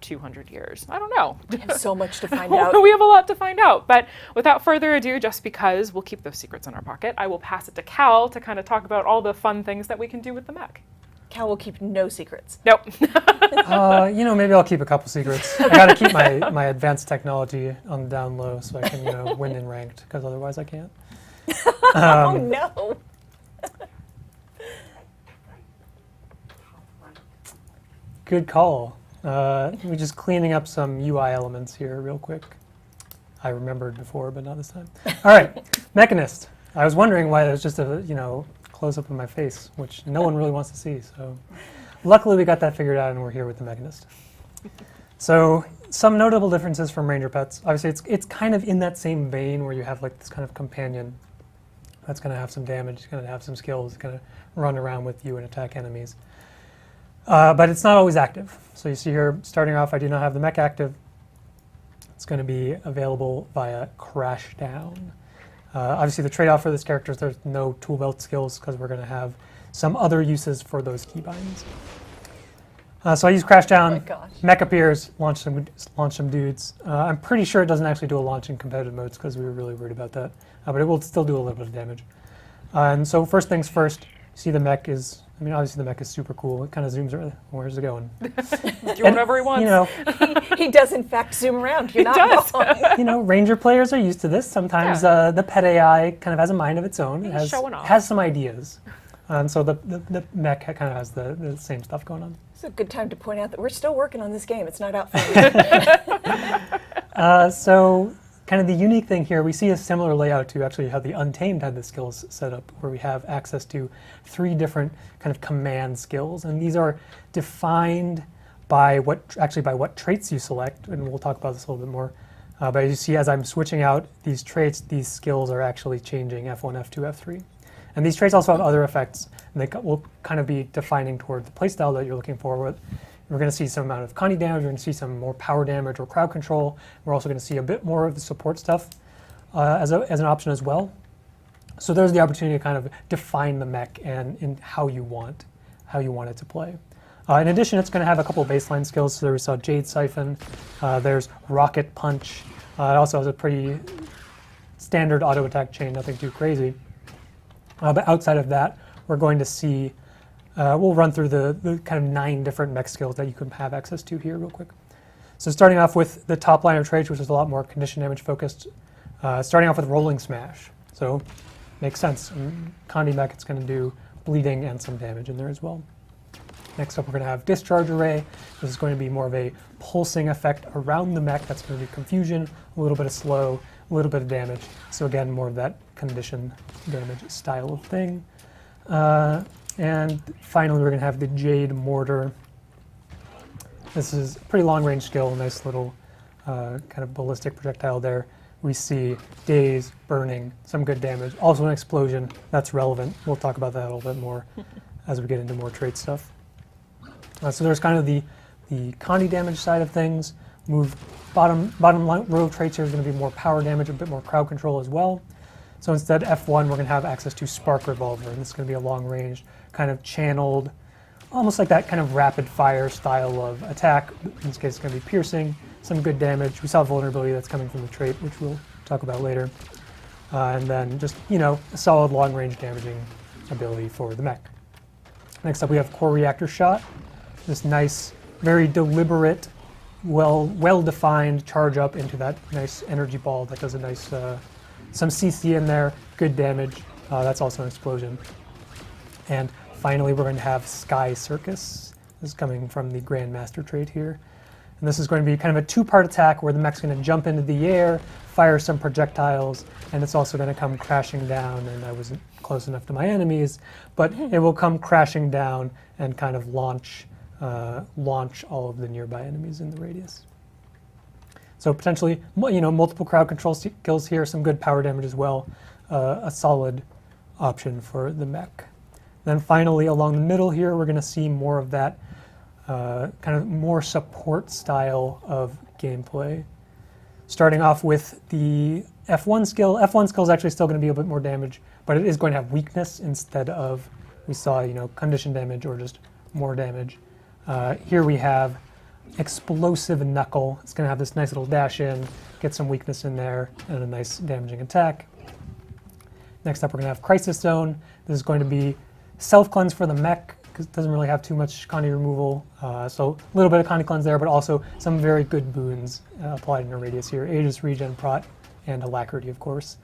Speaker 3: 200 years? I don't know.
Speaker 2: We have so much to find out.
Speaker 3: We have a lot to find out. But without further ado, just because we'll keep those secrets in our pocket, I will pass it to Cal to kind of talk about all the fun things that we can do with the mech.
Speaker 2: Cal will keep no secrets.
Speaker 3: Nope.
Speaker 4: Maybe I'll keep a couple secrets. I gotta keep my advanced technology on the down low so I can, win in ranked, because otherwise I can't.
Speaker 2: Oh no.
Speaker 4: Good call. We're just cleaning up some UI elements here real quick. I remembered before, but not this time. All right, Mechanist. I was wondering why it was just a, close up of my face, which no one really wants to see. So luckily we got that figured out and we're here with the Mechanist. So some notable differences from Ranger Pets. Obviously it's kind of in that same vein where you have like this kind of companion that's going to have some damage, it's going to have some skills, it's going to run around with you and attack enemies. But it's not always active. So you see here, starting off, I do not have the mech active. It's going to be available via Crash Down. Obviously, the trade-off for this character is there's no tool belt skills because we're going to have some other uses for those keybinds. So I use Crash Down, mech appears, launch some dudes. I'm pretty sure it doesn't actually do a launch in competitive modes because we were really worried about that. But it will still do a little bit of damage. And so first things first, you see the mech is I mean, obviously the mech is super cool. It kind of zooms around. Where's it going?
Speaker 3: Do whatever he wants.
Speaker 4: You know,
Speaker 2: He does, in fact, zoom around. You're not
Speaker 3: does.
Speaker 2: wrong.
Speaker 4: Ranger players are used to this. Sometimes the pet AI kind of has a mind of its own. It
Speaker 3: He's showing off.
Speaker 4: has some ideas. And so the mech kind of has the same stuff going on.
Speaker 2: It's a good time to point out that we're still working on this game. It's not out for you.
Speaker 4: So kind of the unique thing here, we see a similar layout to actually how the Untamed had the skills set up, where we have access to 3 different kind of command skills, and these are defined by what traits you select, and we'll talk about this a little bit more. But as you see, as I'm switching out these traits, these skills are actually changing F1, F2, F3. And these traits also have other effects, and they will kind of be defining toward the playstyle that you're looking for. We're going to see some amount of Connie damage, we're going to see some more power damage or crowd control. We're also going to see a bit more of the support stuff as an option as well. So there's the opportunity to kind of define the mech and in how you want it to play. In addition, it's going to have a couple of baseline skills. So there we saw Jade Siphon, there's Rocket Punch. It also has a pretty standard auto attack chain, nothing too crazy. But outside of that, we're going to see, we'll run through the kind of 9 different mech skills that you can have access to here real quick. So starting off with the top line of traits, which is a lot more condition damage focused, starting off with Rolling Smash. So makes sense. Condi mech, it's going to do bleeding and some damage in there as well. Next up, we're going to have Discharge Array. This is going to be more of a pulsing effect around the mech. That's going to do confusion, a little bit of slow, a little bit of damage. So again, more of that condition damage style of thing. And finally, we're going to have the Jade Mortar. This is a pretty long-range skill, nice little kind of ballistic projectile there. We see daze, burning, some good damage. Also an explosion, that's relevant. We'll talk about that a little bit more as we get into more trait stuff. So there's kind of the Connie damage side of things. Bottom row traits here is going to be more power damage, a bit more crowd control as well. So instead, F1, we're going to have access to Spark Revolver, and this is going to be a long-range, kind of channeled, almost like that kind of rapid-fire style of attack. In this case, it's going to be piercing, some good damage. We saw vulnerability that's coming from the trait, which we'll talk about later. And then just, a solid long-range damaging ability for the mech. Next up, we have Core Reactor Shot. This nice, very deliberate, well-defined charge up into that nice energy ball that does a nice, some CC in there, good damage. That's also an explosion. And finally, we're going to have Sky Circus. This is coming from the Grandmaster trait here. And this is going to be kind of a 2-part attack where the mech's going to jump into the air, fire some projectiles, and it's also going to come crashing down. And I wasn't close enough to my enemies, but it will come crashing down and kind of launch all of the nearby enemies in the radius. So potentially, multiple crowd control skills here, some good power damage as well, a solid option for the mech. Then finally, along the middle here, we're going to see more of that kind of more support style of gameplay. Starting off with the F1 skill. F1 skill is actually still going to be a bit more damage, but it is going to have weakness instead of, we saw, condition damage or just more damage. Here we have Explosive Knuckle. It's going to have this nice little dash in, get some weakness in there, and a nice damaging attack. Next up, we're going to have Crisis Zone. This is going to be self-cleanse for the mech, because it doesn't really have too much Connie removal. So a little bit of Connie cleanse there, but also some very good boons applied in a radius here. Aegis, Regen, Prot, and Alacrity, of course,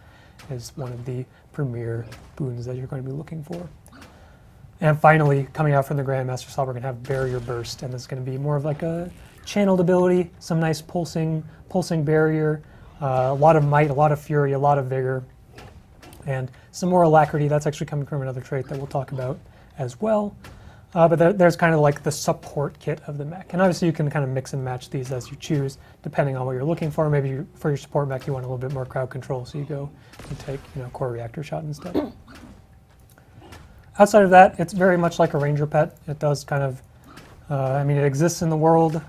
Speaker 4: is one of the premier boons that you're going to be looking for. And finally, coming out from the Grandmaster slot, we're going to have Barrier Burst, and this is going to be more of like a channeled ability, some nice pulsing barrier, a lot of might, a lot of fury, a lot of vigor, and some more Alacrity. That's actually coming from another trait that we'll talk about as well. But there's kind of like the support kit of the mech. And obviously you can kind of mix and match these as you choose, depending on what you're looking for. Maybe for your support mech you want a little bit more crowd control, so you go and take Core Reactor Shot instead. Outside of that, it's very much like a ranger pet. It does kind of, it exists in the world.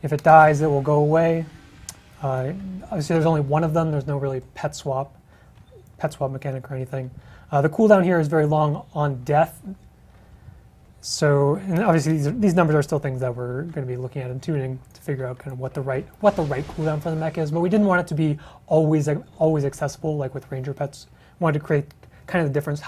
Speaker 4: If it dies, it will go away. Obviously there's only one of them. There's no really pet swap mechanic or anything. The cooldown here is very long on death. So, and obviously these numbers are still things that we're going to be looking at and tuning to figure out kind of what the right cooldown for the mech is. But we didn't want it to be always accessible like with ranger pets. We wanted to create kind of the difference.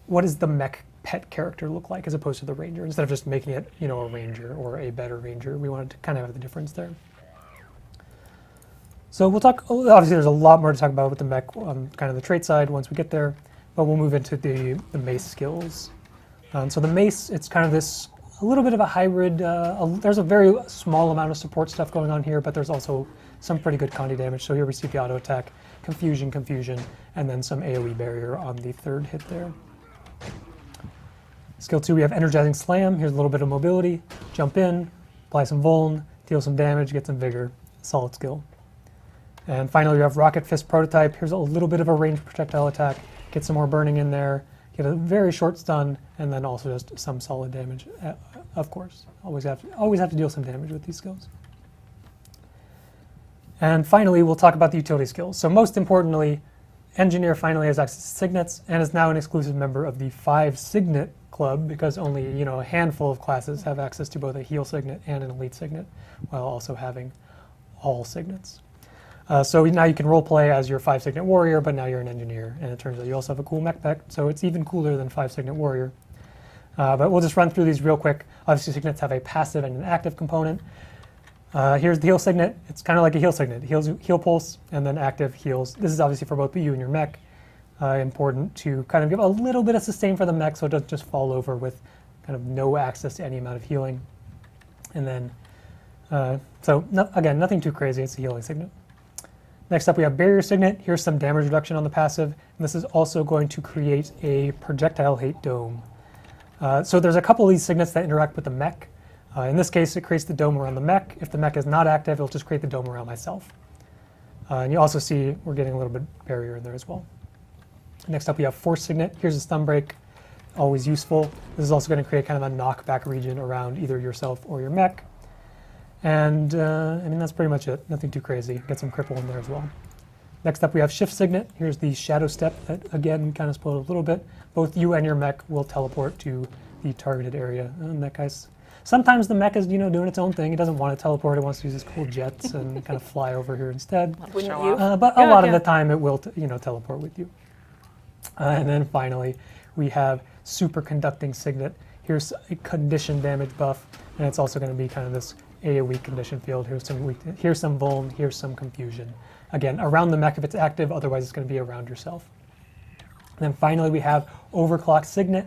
Speaker 4: What is the mech pet character look like as opposed to the ranger. Instead of just making it, you know, a ranger or a better ranger, we wanted to kind of have the difference there. So we'll talk, obviously there's a lot more to talk about with the mech on kind of the trait side once we get there, but we'll move into the mace skills. So the mace, it's kind of this, a little bit of a hybrid, there's a very small amount of support stuff going on here, but there's also some pretty good Condi damage. So here we see the auto attack, confusion, and then some AoE barrier on the third hit there. Skill 2, we have Energizing Slam. Here's a little bit of mobility. Jump in, apply some vuln, deal some damage, get some vigor. Solid skill. And finally, we have Rocket Fist Prototype. Here's a little bit of a ranged projectile attack. Get some more burning in there. Get a very short stun, and then also just some solid damage. Of course, always have to deal some damage with these skills. And finally, we'll talk about the utility skills. So most importantly, Engineer finally has access to signets and is now an exclusive member of the 5 Signet Club, because only, you know, a handful of classes have access to both a heal signet and an elite signet, while also having all signets. So now you can roleplay as your 5 Signet Warrior, but now you're an Engineer, and it turns out you also have a cool mech pack, so it's even cooler than 5 Signet Warrior. But we'll just run through these real quick. Obviously, signets have a passive and an active component. Here's the heal signet. It's kind of like a heal signet. Heal pulse, and then active heals. This is obviously for both you and your mech. Important to kind of give a little bit of sustain for the mech so it doesn't just fall over with kind of no access to any amount of healing. And then, again, nothing too crazy. It's a healing signet. Next up, we have Barrier Signet. Here's some damage reduction on the passive. And this is also going to create a projectile hate dome. So there's a couple of these signets that interact with the mech. In this case, it creates the dome around the mech. If the mech is not active, it'll just create the dome around myself. And you also see we're getting a little bit barrier in there as well. Next up, we have Force Signet. Here's a stun break, always useful. This is also going to create kind of a knockback region around either yourself or your mech. And I mean, that's pretty much it. Nothing too crazy. Get some cripple in there as well. Next up, we have Shift Signet. Here's the Shadow Step that, again, kind of spoiled a little bit. Both you and your mech will teleport to the targeted area. And that guy's... Sometimes the mech is, you know, doing its own thing. It doesn't want to teleport. It wants to use its cool jets and kind of fly over here instead.
Speaker 2: Wouldn't you?
Speaker 4: But a lot of the time, it will, you know, teleport with you. And then finally, we have Super Conducting Signet. Here's a condition damage buff, and it's also going to be kind of this AoE condition field. Here's some vuln, here's some confusion. Again, around the mech if it's active, otherwise it's going to be around yourself. And then finally, we have Overclocked Signet.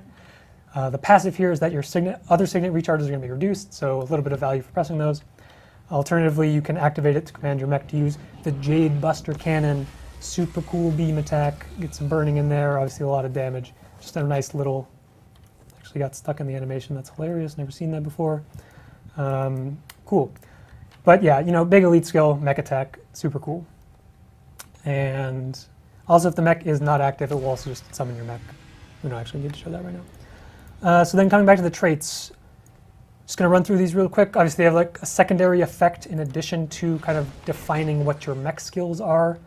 Speaker 4: The passive here is that your other signet recharges are going to be reduced, so a little bit of value for pressing those. Alternatively, you can activate it to command your mech to use the Jade Buster Cannon. Super cool beam attack, get some burning in there, obviously a lot of damage. Just a nice little, actually got stuck in the animation, that's hilarious, never seen that before. Cool. But yeah, you know, big elite skill, mech attack, super cool. And also if the mech is not active, it will also just summon your mech. We don't actually need to show that right now. So then coming back to the traits, just going to run through these real quick. Obviously they have like a secondary effect in addition to kind of defining what your mech skills are.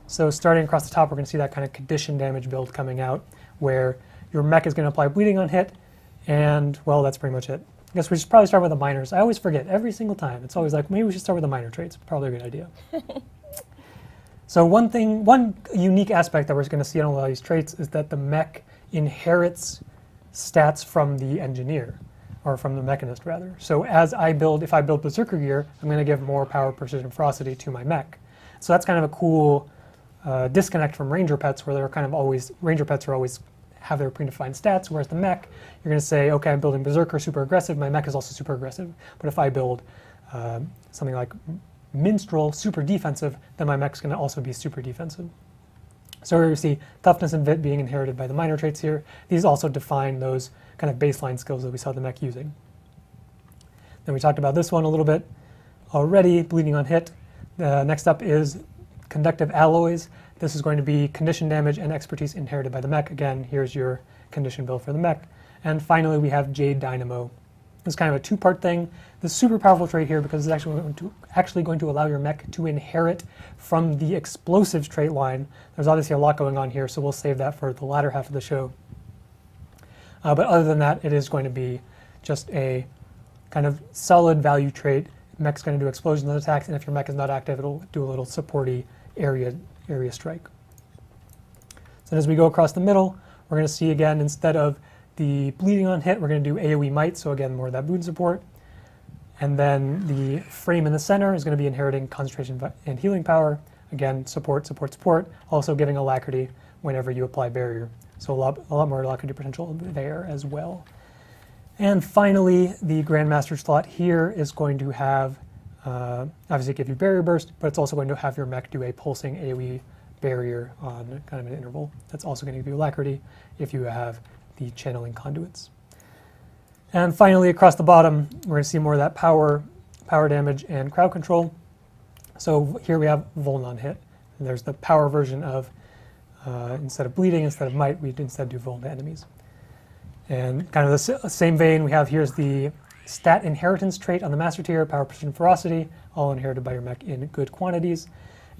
Speaker 4: So starting across the top, we're going to see that kind of condition damage build coming out, where your mech is going to apply bleeding on hit, and, well, that's pretty much it. I guess we should probably start with the minors. I always forget every single time. It's always like, maybe we should start with the minor traits. Probably a good idea. So one unique aspect that we're going to see on a lot of these traits is that the mech inherits stats from the engineer, or from the mechanist, rather. So if I build Berserker gear, I'm going to give more power, precision, ferocity to my mech. So that's kind of a cool disconnect from ranger pets, where they're kind of always, ranger pets are always have their predefined stats, whereas the mech, you're going to say, okay, I'm building Berserker, super aggressive, my mech is also super aggressive. But if I build something like Minstrel, super defensive, then my mech's going to also be super defensive. So here we see toughness and vit being inherited by the minor traits here. These also define those kind of baseline skills that we saw the mech using. Then we talked about this one a little bit already, bleeding on hit. Next up is Conductive Alloys. This is going to be condition damage and expertise inherited by the mech. Again, here's your condition build for the mech. And finally, we have Jade Dynamo. It's kind of a two-part thing. This super powerful trait here because it's actually going to allow your mech to inherit from the explosives trait line. There's obviously a lot going on here, so we'll save that for the latter half of the show. But other than that, it is going to be just a kind of solid value trait. Mech's going to do explosions and attacks, and if your mech is not active, it'll do a little supporty area strike. So as we go across the middle, we're going to see again, instead of the bleeding on hit, we're going to do AoE might, so again, more of that boon support. And then the frame in the center is going to be inheriting concentration and healing power. Again, support, support, support. Also giving alacrity whenever you apply barrier. So a lot more alacrity potential there as well. And finally, the Grandmaster slot here is going to have, obviously give you barrier burst, but it's also going to have your mech do a pulsing AoE barrier on kind of an interval. That's also going to give you alacrity if you have the channeling conduits. And finally, across the bottom, we're going to see more of that power damage, and crowd control. So here we have Vuln on hit. And there's the power version of, instead of bleeding, instead of might, we'd instead do Vuln to enemies. And kind of the same vein, we have here's the stat inheritance trait on the master tier, power, precision, ferocity, all inherited by your mech in good quantities.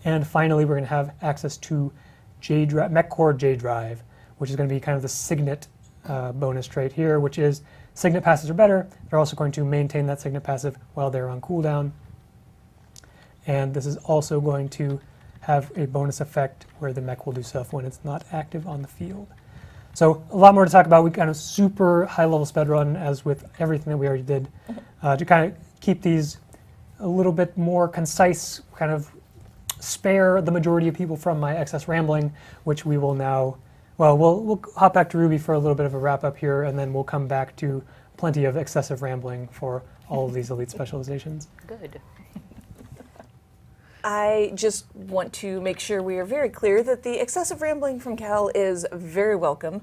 Speaker 4: And finally, we're going to have access to Mech Core J Drive, which is going to be kind of the Signet bonus trait here, which is Signet passives are better. They're also going to maintain that Signet passive while they're on cooldown. And this is also going to have a bonus effect where the mech will do stuff when it's not active on the field. So a lot more to talk about. We kind of super high-level sped run, as with everything that we already did, to kind of keep these a little bit more concise, kind of spare the majority of people from my excess rambling, which we will now, well, we'll hop back to Ruby for a little bit of a wrap-up here, and then we'll come back to plenty of excessive rambling for all of these elite specializations.
Speaker 3: Good.
Speaker 2: I just want to make sure we are very clear that the excessive rambling from Cal is very welcome.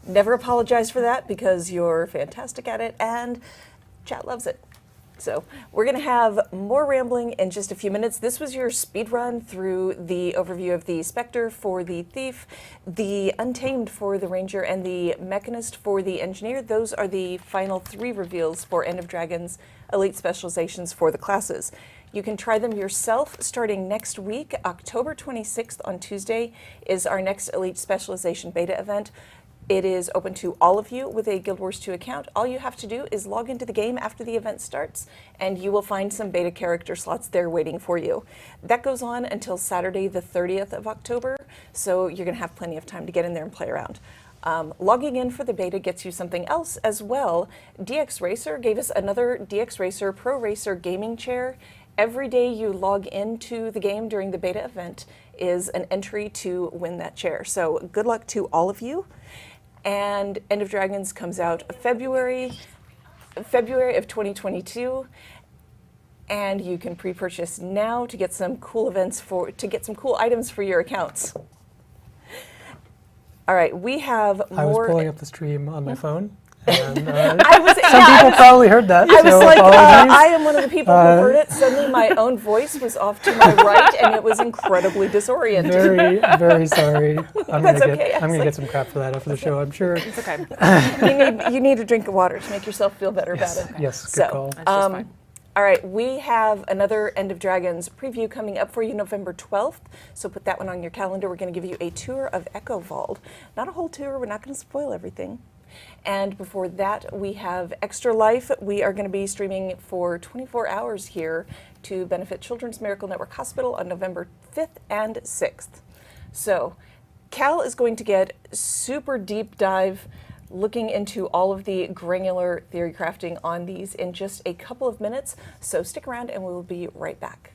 Speaker 2: Never apologize for that, because you're fantastic at it and chat loves it. So we're going to have more rambling in just a few minutes. This was your speed run through the overview of the Spectre for the Thief, the Untamed for the Ranger, and the Mechanist for the Engineer. Those are the final 3 reveals for End of Dragons Elite Specializations for the classes. You can try them yourself starting next week. October 26th on Tuesday is our next Elite Specialization beta event. It is open to all of you with a Guild Wars 2 account. All you have to do is log into the game after the event starts, and you will find some beta character slots there waiting for you. That goes on until Saturday the 30th of October, so you're going to have plenty of time to get in there and play around. Logging in for the beta gets you something else as well. DX Racer gave us another DX Racer Pro Racer gaming chair. Every day you log into the game during the beta event is an entry to win that chair. So good luck to all of you. And End of Dragons comes out February of 2022. And you can pre-purchase now to get some cool some cool items for your accounts. All right, we have more.
Speaker 4: I was pulling up the stream on my phone. And,
Speaker 2: Some
Speaker 4: people probably heard that.
Speaker 2: I was
Speaker 4: so
Speaker 2: like,
Speaker 4: apologies.
Speaker 2: I am one of the people who heard it. Suddenly my own voice was off to my right, and it was incredibly disorienting.
Speaker 4: Very, very sorry. I'm
Speaker 2: That's
Speaker 4: gonna
Speaker 2: okay.
Speaker 4: get some crap for that after the show, I'm sure.
Speaker 3: It's okay.
Speaker 2: You need a drink of water to make yourself feel better about it.
Speaker 4: Yes, good
Speaker 2: So,
Speaker 4: call.
Speaker 3: That's just fine.
Speaker 2: All right, we have another End of Dragons preview coming up for you November 12th, so put that one on your calendar. We're going to give you a tour of Echo Vault. Not a whole tour, we're not going to spoil everything. And before that, we have Extra Life. We are going to be streaming for 24 hours here to benefit Children's Miracle Network Hospital on November 5th and 6th. So Cal is going to get super deep dive looking into all of the granular theory crafting on these in just a couple of minutes. So stick around and we will be right back.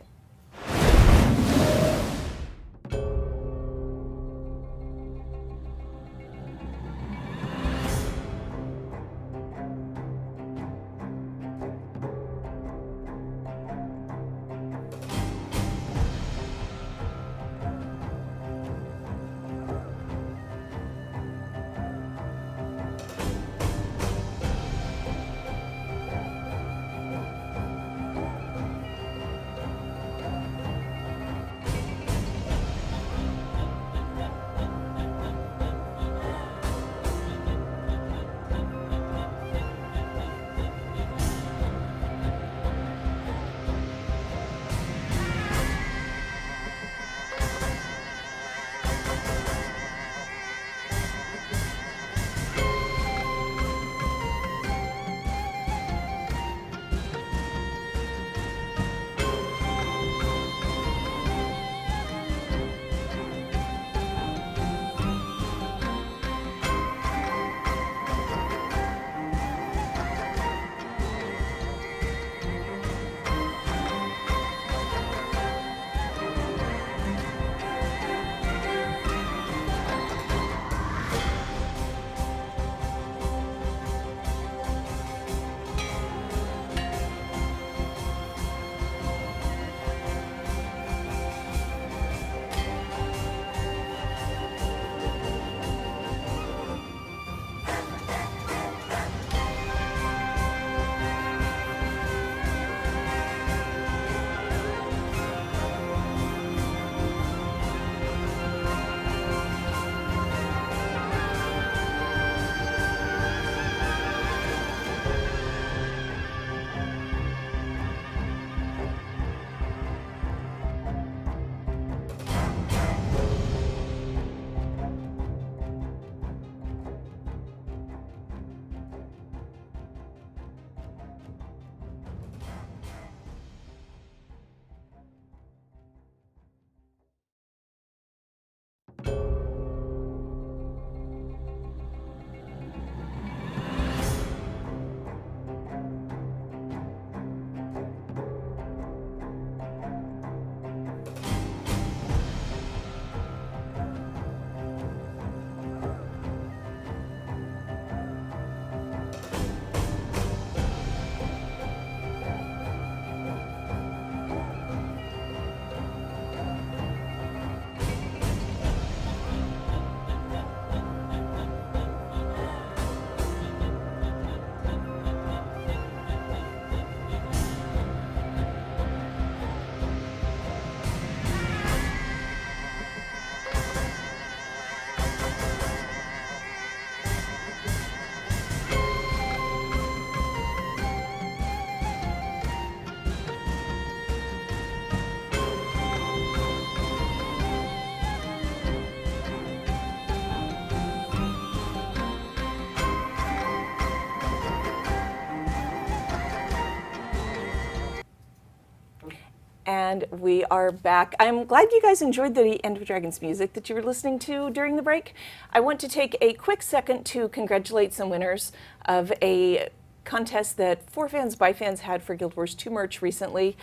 Speaker 2: and we are back. I'm glad you guys enjoyed the End of Dragons music that you were listening to during the break. I want to take a quick second to congratulate some winners of a contest that 4Fans by Fans had for Guild Wars 2 merch recently.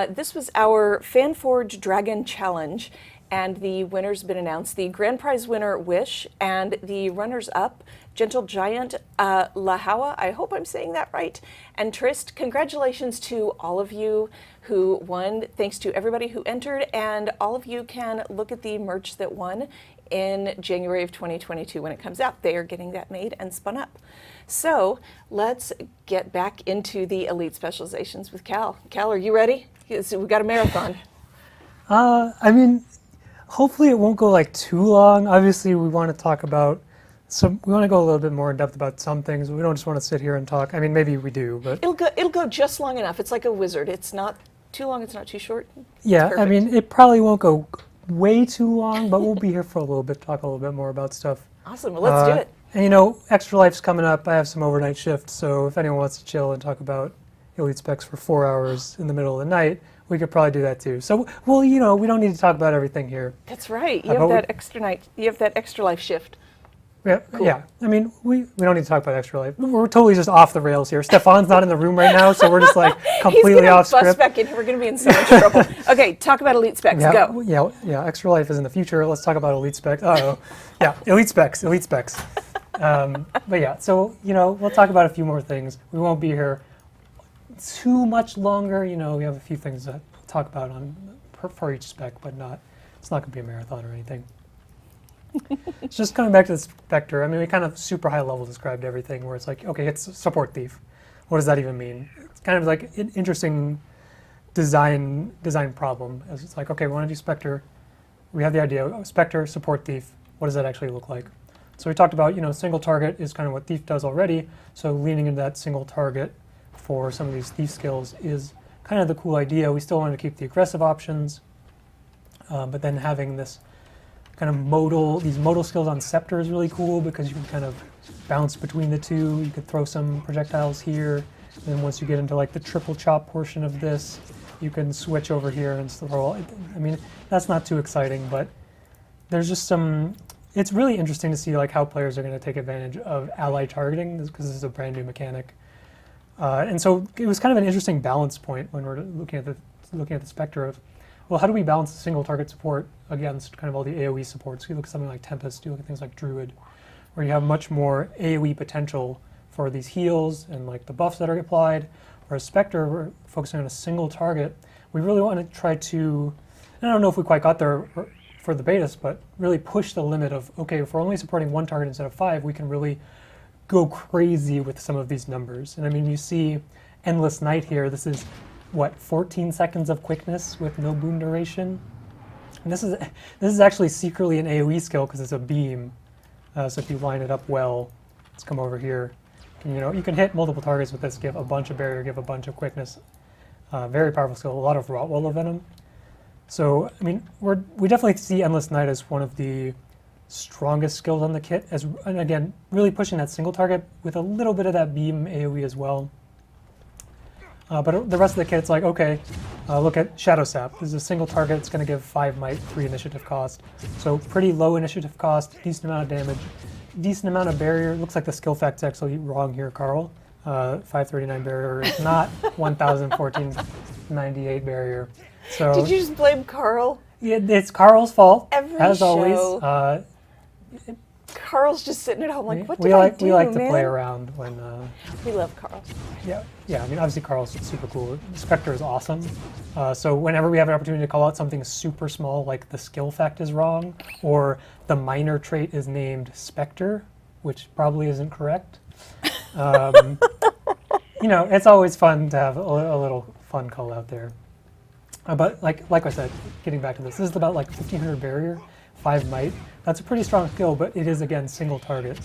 Speaker 2: This was our FanForge Dragon Challenge, and the winner's been announced. The grand prize winner, Wish, and the runners-up, Gentle Giant, Lahawa, I hope I'm saying that right, and Trist. Congratulations to all of you who won. Thanks to everybody who entered, and all of you can look at the merch that won in January of 2022 when it comes out. They are getting that made and spun up. So let's get back into the Elite Specializations with Cal. Cal, are you ready? We've got a marathon.
Speaker 4: I mean, hopefully it won't go like too long. Obviously, we want to talk about we want to go a little bit more in depth about some things. We don't just want to sit here and talk. I mean, maybe we do, but
Speaker 2: It'll go just long enough. It's like a wizard. It's not too long. It's not too short.
Speaker 4: yeah. I mean, it probably won't go way too long, but we'll be here for a little bit, talk a little bit more about stuff.
Speaker 2: Awesome. Well, let's do it.
Speaker 4: And you know, Extra Life's coming up. I have some overnight shifts, so if anyone wants to chill and talk about Elite Specs for 4 hours in the middle of the night, we could probably do that too. So, well, you know, we don't need to talk about everything here.
Speaker 2: That's right. You have that extra night. You have that Extra Life shift.
Speaker 4: Yeah,
Speaker 2: Cool.
Speaker 4: yeah. I mean, we don't need to talk about Extra Life. We're totally just off the rails here. Stefan's not in the room right now, so we're just like completely off
Speaker 2: He's gonna bust
Speaker 4: script.
Speaker 2: back in here. We're gonna be in so much trouble. Okay, talk about Elite Specs.
Speaker 4: Yeah,
Speaker 2: Go.
Speaker 4: yeah. Extra Life is in the future. Let's talk about Elite Specs. Oh, yeah, Elite Specs. But yeah, so you know, we'll talk about a few more things. We won't be here too much longer. You know, we have a few things to talk about for each spec, but it's not going to be a marathon or anything. It's just coming back to the Spectre. I mean, we kind of super high level described everything where it's like, okay, it's support thief. What does that even mean? It's kind of like an interesting design problem. As it's like, okay, we want to do Spectre. We have the idea, Spectre, support thief. What does that actually look like? So we talked about, you know, single target is kind of what thief does already. So leaning into that single target for some of these thief skills is kind of the cool idea. We still want to keep the aggressive options, but then having this kind of these modal skills on Scepter is really cool because you can kind of bounce between the two. You could throw some projectiles here, and then once you get into like the triple chop portion of this, you can switch over here and throw. I mean, that's not too exciting, but there's just some. It's really interesting to see like how players are going to take advantage of ally targeting because this is a brand new mechanic. And so it was kind of an interesting balance point when we're looking at the Spectre of, well, how do we balance single target support against kind of all the AoE supports? You look at something like Tempest, you look at things like Druid, where you have much more AoE potential for these heals and like the buffs that are applied. Whereas Spectre, we're focusing on a single target. We really want to try to, and I don't know if we quite got there for the betas, but really push the limit of, okay, if we're only supporting one target instead of 5, we can really go crazy with some of these numbers. And I mean, you see Endless Night here. This is, what, 14 seconds of quickness with no boon duration? And this is actually secretly an AoE skill because it's a beam. So if you line it up well, let's come over here. And, you know, you can hit multiple targets with this, give a bunch of barrier, give a bunch of quickness. Very powerful skill, a lot of Rottweiler Venom. So, I mean, we definitely see Endless Night as one of the strongest skills on the kit, and again, really pushing that single target with a little bit of that beam AoE as well. But the rest of the kit, it's like, okay, look at Shadow Sap. This is a single target. It's going to give 5 might, 3 initiative cost. So pretty low initiative cost, decent amount of damage, decent amount of barrier. Looks like the skill fact's actually wrong here, Carl. 539 barrier is not 1,014.98 barrier. So
Speaker 2: Did you just blame Carl?
Speaker 4: yeah, it's Carl's fault,
Speaker 2: Every
Speaker 4: as
Speaker 2: show.
Speaker 4: always.
Speaker 2: Carl's just sitting at home like, what did
Speaker 4: we
Speaker 2: I
Speaker 4: like
Speaker 2: do,
Speaker 4: we like to
Speaker 2: man?
Speaker 4: play around when
Speaker 2: We love Carl.
Speaker 4: yeah. I mean, obviously Carl's super cool. Spectre is awesome. So whenever we have an opportunity to call out something super small, like the skill fact is wrong, or the minor trait is named Spectre, which probably isn't correct. You know, it's always fun to have a little fun call out there. But like I said, getting back to this is about like 1500 barrier, 5 might. That's a pretty strong skill, but it is, again, single target.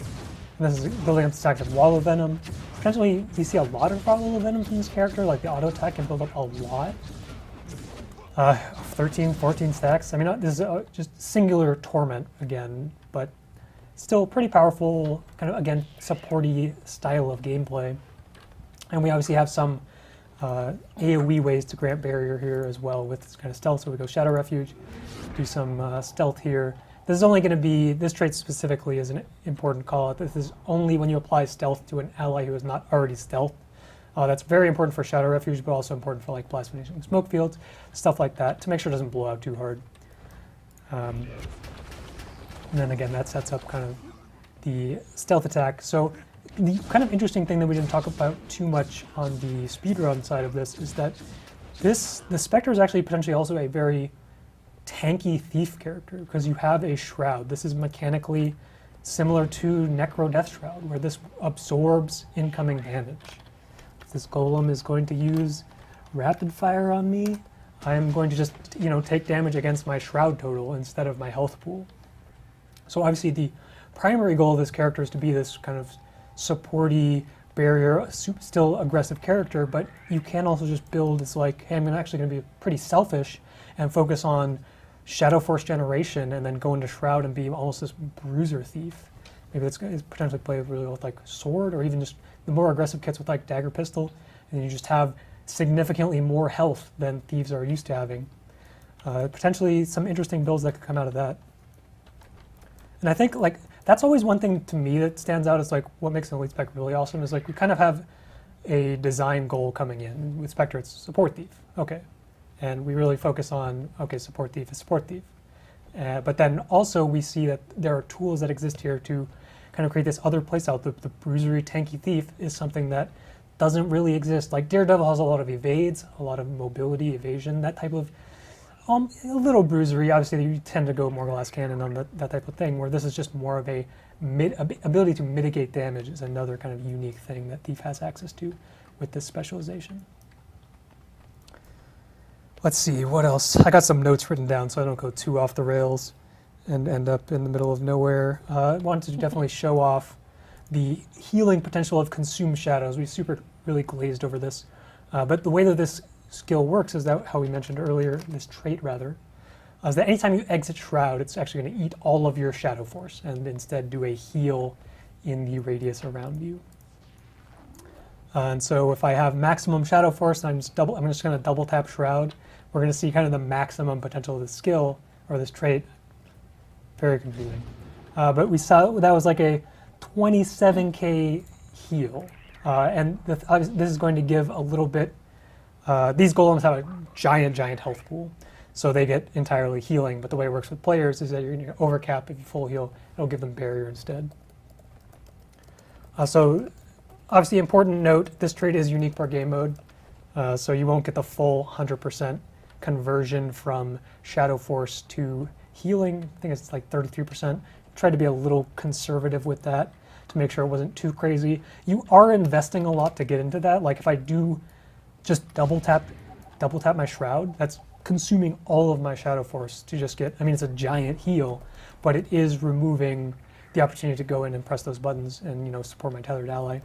Speaker 4: And this is building up the stacks of Wall of Venom. Potentially, you see a lot of Wall of Venom from this character, like the auto attack can build up a lot. 13, 14 stacks. I mean, this is just singular Torment again, but still pretty powerful, kind of, again, supporty style of gameplay. And we obviously have some AoE ways to grant barrier here as well with this kind of stealth. So we go Shadow Refuge, do some stealth here. This is only going to be, this trait specifically is an important call out. This is only when you apply stealth to an ally who is not already stealth. That's very important for Shadow Refuge, but also important for like blast finishing smoke fields, stuff like that, to make sure it doesn't blow out too hard. And then again, that sets up kind of the stealth attack. So the kind of interesting thing that we didn't talk about too much on the speedrun side of this is that the Spectre is actually potentially also a very tanky thief character because you have a shroud. This is mechanically similar to Necro Death Shroud, where this absorbs incoming damage. If this golem is going to use rapid fire on me, I'm going to just, take damage against my shroud total instead of my health pool. So obviously the primary goal of this character is to be this kind of supporty barrier, still aggressive character, but you can also just build as like, hey, I'm actually going to be pretty selfish and focus on Shadow Force generation and then go into Shroud and be almost this bruiser thief. Maybe it's potentially play really with like Sword, or even just the more aggressive kits with like Dagger Pistol, and you just have significantly more health than thieves are used to having. Potentially some interesting builds that could come out of that. And I think like that's always one thing to me that stands out as like what makes an Elite Spec really awesome is like we kind of have a design goal coming in. With Spectre, it's support thief. Okay. And we really focus on, okay, support thief is support thief. But then also we see that there are tools that exist here to kind of create this other playstyle. The bruisery tanky thief is something that doesn't really exist. Like Daredevil has a lot of evades, a lot of mobility, evasion, that type of, a little bruisery. Obviously you tend to go more glass cannon on that type of thing, where this is just more of a ability to mitigate damage is another kind of unique thing that Thief has access to with this specialization. Let's see, what else? I got some notes written down so I don't go too off the rails and end up in the middle of nowhere. I wanted to definitely show off the healing potential of Consume Shadows. We really glazed over this. But the way that this skill works is that how we mentioned earlier, this trait rather, is that anytime you exit Shroud, it's actually going to eat all of your Shadow Force and instead do a heal in the radius around you. And so if I have maximum Shadow Force, and I'm just going to double tap Shroud, we're going to see kind of the maximum potential of this skill, or this trait. Very confusing. But we saw that was like a 27k heal. And this is going to give a little bit, these golems have a giant health pool. So they get entirely healing, but the way it works with players is that you're going to overcap if you full heal, it'll give them barrier instead. So obviously important note, this trait is unique per game mode. So you won't get the full 100% conversion from Shadow Force to healing. I think it's like 33%. Tried to be a little conservative with that to make sure it wasn't too crazy. You are investing a lot to get into that. Like if I do just double tap my Shroud, that's consuming all of my Shadow Force to just get, it's a giant heal, but it is removing the opportunity to go in and press those buttons and, support my tethered ally.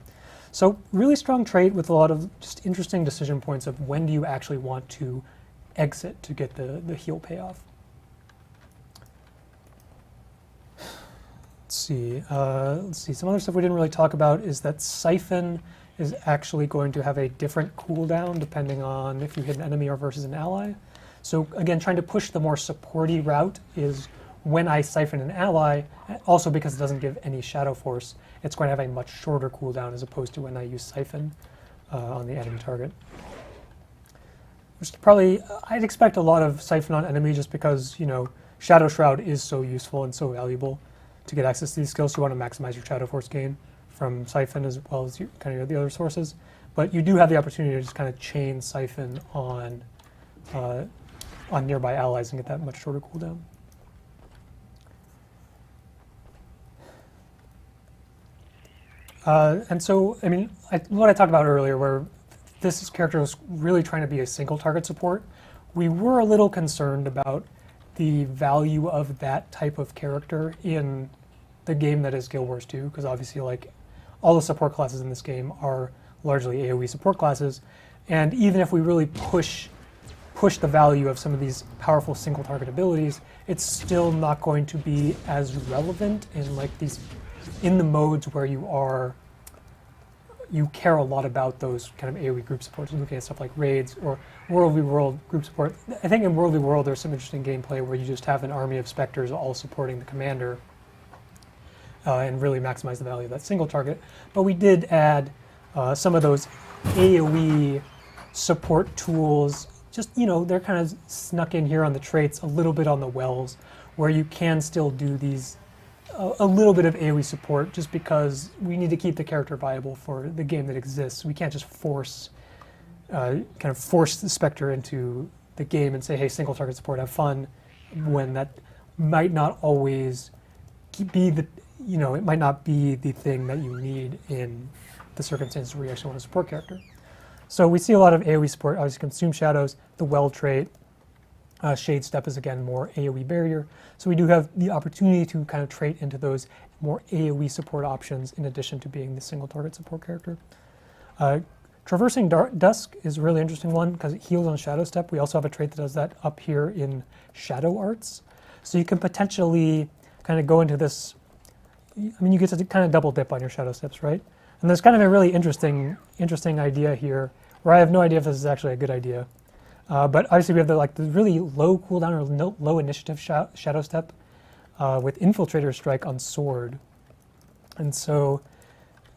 Speaker 4: So really strong trait with a lot of just interesting decision points of when do you actually want to exit to get the heal payoff. Let's see, some other stuff we didn't really talk about is that Siphon is actually going to have a different cooldown depending on if you hit an enemy or versus an ally. So again, trying to push the more supporty route is when I Siphon an ally, also because it doesn't give any Shadow Force, it's going to have a much shorter cooldown as opposed to when I use Siphon on the enemy target. Which probably, I'd expect a lot of Siphon on enemy just because, Shadow Shroud is so useful and so valuable to get access to these skills. So you want to maximize your Shadow Force gain from Siphon as well as kind of the other sources. But you do have the opportunity to just kind of chain Siphon on nearby allies and get that much shorter cooldown. And so, what I talked about earlier, where this character was really trying to be a single target support, we were a little concerned about the value of that type of character in the game that is Guild Wars 2, because obviously, like, all the support classes in this game are largely AoE support classes, and even if we really push the value of some of these powerful single target abilities, it's still not going to be as relevant in like these, in the modes where you are, you care a lot about those kind of AoE group supports, looking at stuff like raids or World v. World group support. I think in World v. World there's some interesting gameplay where you just have an army of Spectres all supporting the commander and really maximize the value of that single target. But we did add some of those AoE support tools, just, they're kind of snuck in here on the traits, a little bit on the wells, where you can still do these, a little bit of AoE support, just because we need to keep the character viable for the game that exists. We can't just force the Spectre into the game and say, hey, single target support, have fun, when that might not always be the, it might not be the thing that you need in the circumstances where you actually want a support character. So we see a lot of AoE support, obviously Consume Shadows, the Well trait. Shade Step is again more AoE barrier. So we do have the opportunity to kind of trait into those more AoE support options in addition to being the single target support character. Traversing Dusk is a really interesting one because it heals on Shadow Step. We also have a trait that does that up here in Shadow Arts. So you can potentially kind of go into this, you get to kind of double dip on your Shadow Steps, right? And there's kind of a really interesting idea here where I have no idea if this is actually a good idea. But obviously we have the really low cooldown or low initiative Shadow Step with Infiltrator Strike on Sword. And so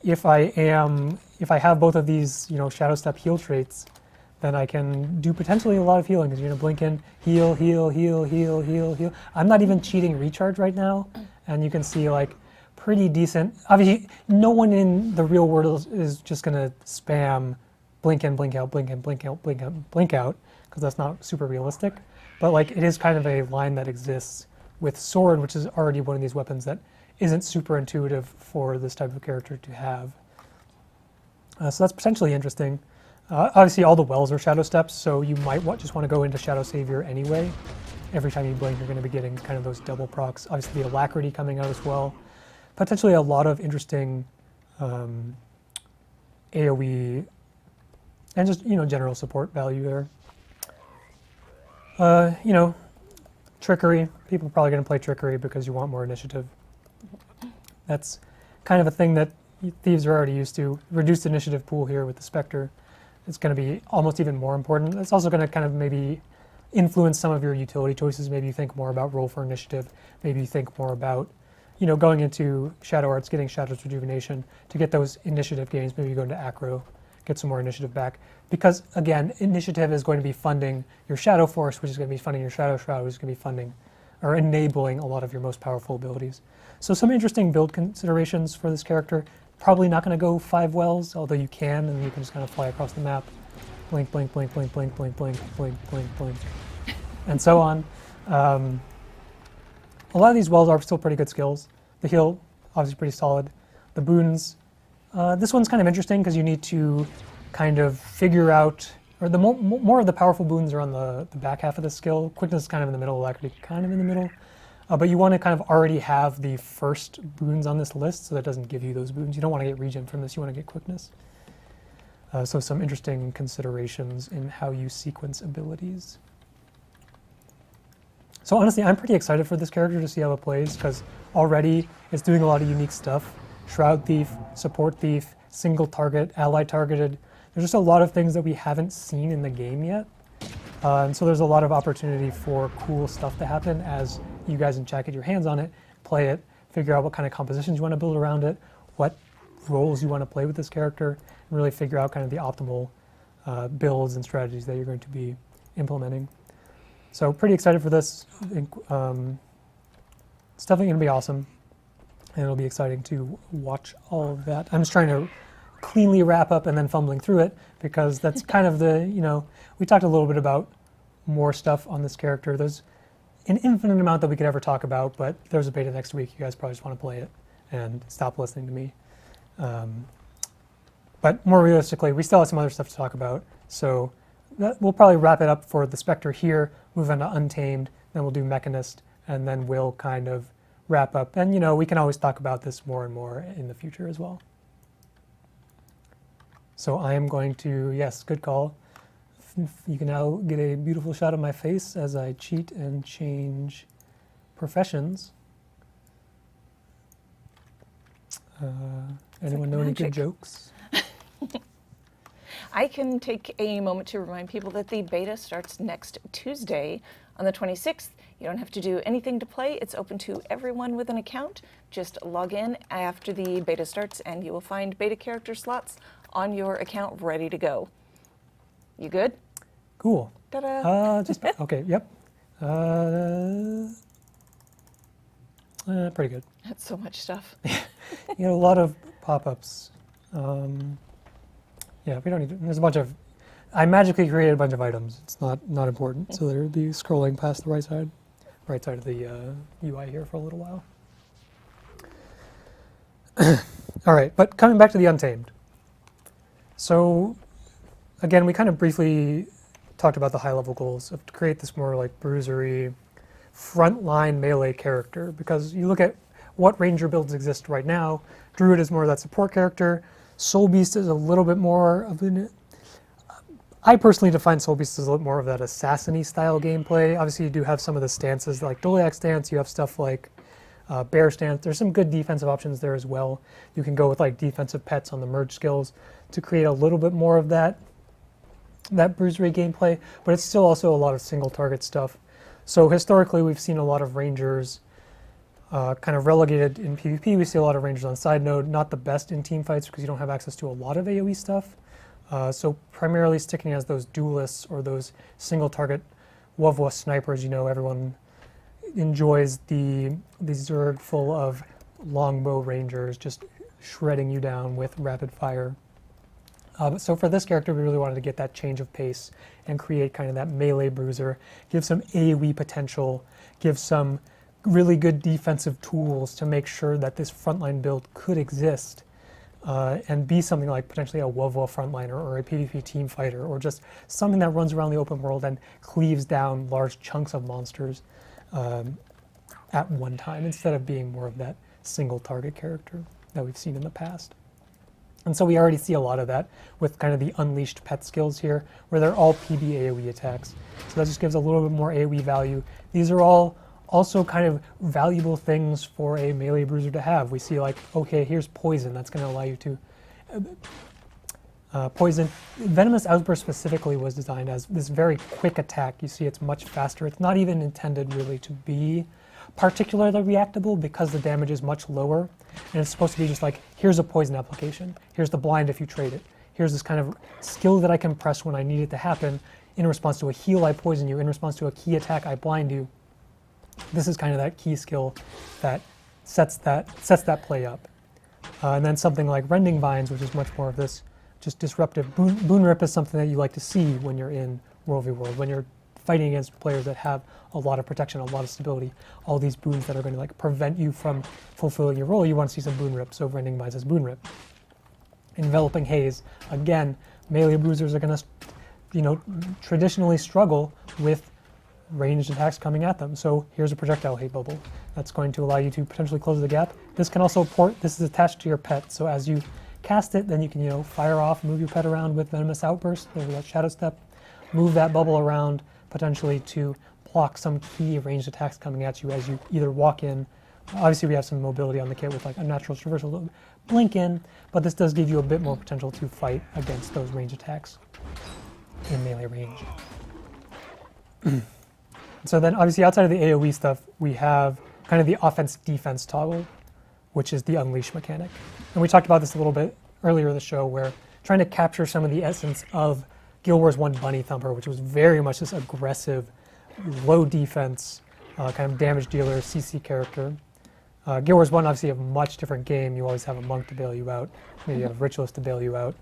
Speaker 4: if I have both of these, Shadow Step heal traits, then I can do potentially a lot of healing because you're gonna blink in, heal, heal, heal, heal, heal, heal. I'm not even cheating recharge right now, and you can see pretty decent. Obviously, no one in the real world is just gonna spam blink in, blink out, blink in, blink out, blink out, blink out, because that's not super realistic. But it is kind of a line that exists with Sword, which is already one of these weapons that isn't super intuitive for this type of character to have. So that's potentially interesting. Obviously, all the wells are Shadow Steps, so you might just want to go into Shadow Savior anyway. Every time you blink, you're going to be getting kind of those double procs. Obviously, the Alacrity coming out as well. Potentially a lot of interesting AoE and just, general support value there. Trickery. People are probably going to play Trickery because you want more initiative. That's kind of a thing that Thieves are already used to. Reduced initiative pool here with the Spectre. It's going to be almost even more important. It's also going to kind of maybe influence some of your utility choices. Maybe you think more about roll for initiative. Maybe you think more about, going into Shadow Arts, getting Shadow's Rejuvenation to get those initiative gains. Maybe you go into Acro, get some more initiative back. Because, again, initiative is going to be funding your Shadow Force, which is going to be funding your Shadow Shroud, which is going to be funding or enabling a lot of your most powerful abilities. So some interesting build considerations for this character. Probably not going to go 5 wells, although you can, and you can just kind of fly across the map. Blink, blink, blink, blink, blink, blink, blink, blink, blink, blink, and so on. A lot of these wells are still pretty good skills. The heal, obviously pretty solid. The boons, this one's kind of interesting because you need to kind of figure out, or the more of the powerful boons are on the back half of the skill. Quickness is kind of in the middle, Alacrity kind of in the middle. But you want to kind of already have the first boons on this list, so that doesn't give you those boons. You don't want to get regen from this, you want to get quickness. So some interesting considerations in how you sequence abilities. So honestly, I'm pretty excited for this character to see how it plays, because already it's doing a lot of unique stuff. Shroud Thief, Support Thief, Single Target, Ally Targeted. There's just a lot of things that we haven't seen in the game yet. And so there's a lot of opportunity for cool stuff to happen as you guys in chat get your hands on it, play it, figure out what kind of compositions you want to build around it, what roles you want to play with this character, and really figure out kind of the optimal builds and strategies that you're going to be implementing. So pretty excited for this. I think, it's definitely going to be awesome, and it'll be exciting to watch all of that. I'm just trying to cleanly wrap up and then fumbling through it, because that's kind of the, we talked a little bit about more stuff on this character. There's an infinite amount that we could ever talk about, but there's a beta next week. You guys probably just want to play it and stop listening to me. But more realistically, we still have some other stuff to talk about. So we'll probably wrap it up for the Spectre here, move on to Untamed, then we'll do Mechanist, and then we'll kind of wrap up. And we can always talk about this more and more in the future as well. So I am going to, yes, good call. You can now get a beautiful shot of my face as I cheat and change professions. Anyone know any good jokes?
Speaker 2: I can take a moment to remind people that the beta starts next Tuesday on the 26th. You don't have to do anything to play. It's open to everyone with an account. Just log in after the beta starts and you will find beta character slots on your account ready to go. You good?
Speaker 4: Cool.
Speaker 2: Ta-da!
Speaker 4: Okay, yep. Pretty good.
Speaker 2: That's so much stuff.
Speaker 4: You know, a lot of pop-ups. Yeah, we don't need to, there's a bunch of, I magically created a bunch of items. It's not important. So there'll be scrolling past the right side of the UI here for a little while. All right, but coming back to the Untamed. So again, we kind of briefly talked about the high-level goals of to create this more like bruisery, frontline melee character, because you look at what ranger builds exist right now. Druid is more of that support character. Soul Beast is a little bit more of an... I personally define Soul Beast as a little more of that assassin-y style gameplay. Obviously, you do have some of the stances like Doliac stance. You have stuff like Bear stance. There's some good defensive options there as well. You can go with like defensive pets on the merge skills to create a little bit more of that bruisery gameplay, but it's still also a lot of single target stuff. So historically, we've seen a lot of rangers kind of relegated in PvP. We see a lot of rangers on side node, not the best in team fights because you don't have access to a lot of AoE stuff. So primarily sticking as those duelists or those single target Wavwa snipers. You know, everyone enjoys the Zerg full of longbow rangers just shredding you down with rapid fire. So for this character, we really wanted to get that change of pace and create kind of that melee bruiser, give some AoE potential, give some really good defensive tools to make sure that this frontline build could exist and be something like potentially a Wavwa frontliner or a PvP team fighter, or just something that runs around the open world and cleaves down large chunks of monsters at one time, instead of being more of that single target character that we've seen in the past. And so we already see a lot of that with kind of the unleashed pet skills here, where they're all PB AoE attacks. So that just gives a little bit more AoE value. These are all also kind of valuable things for a melee bruiser to have. We see like, okay, here's poison. That's going to allow you to poison. Venomous Outburst specifically was designed as this very quick attack. You see it's much faster. It's not even intended really to be particularly reactable because the damage is much lower. And it's supposed to be just like, here's a poison application. Here's the blind if you trade it. Here's this kind of skill that I can press when I need it to happen. In response to a heal, I poison you. In response to a key attack, I blind you. This is kind of that key skill that sets that play up. And then something like Rending Vines, which is much more of this just disruptive. Boon Rip is something that you like to see when you're in World v World, when you're fighting against players that have a lot of protection, a lot of stability, all these boons that are going to like prevent you from fulfilling your role. You want to see some Boon Rip, so Rending Vines is Boon Rip. Enveloping Haze, again, melee bruisers are going to, you know, traditionally struggle with ranged attacks coming at them. So here's a projectile hate bubble that's going to allow you to potentially close the gap. This can also port, this is attached to your pet, so as you cast it, then you can, you know, fire off, move your pet around with Venomous Outburst, there's that Shadow Step, move that bubble around potentially to block some key ranged attacks coming at you as you either walk in. Obviously we have some mobility on the kit with like Unnatural Traversal to blink in, but this does give you a bit more potential to fight against those ranged attacks in melee range. So then obviously outside of the AoE stuff, we have kind of the offense-defense toggle, which is the Unleash mechanic. And we talked about this a little bit earlier in the show, where trying to capture some of the essence of Guild Wars 1 Bunny Thumper, which was very much this aggressive, low defense, kind of damage dealer, CC character. Guild Wars 1 obviously a much different game. You always have a monk to bail you out. Maybe you have a ritualist to bail you out.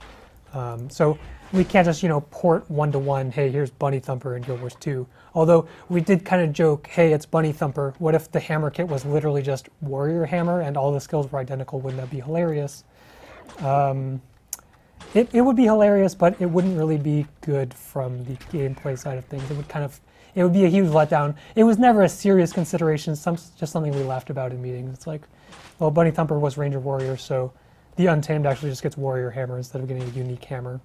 Speaker 4: So we can't just, you know, port one-to-one, hey, here's Bunny Thumper in Guild Wars 2. Although we did kind of joke, hey, it's Bunny Thumper. What if the hammer kit was literally just Warrior Hammer and all the skills were identical? Wouldn't that be hilarious? It would be hilarious, but it wouldn't really be good from the gameplay side of things. It would be a huge letdown. It was never a serious consideration, just something we laughed about in meetings. It's like, well, Bunny Thumper was Ranger Warrior, so the Untamed actually just gets Warrior Hammer instead of getting a unique hammer.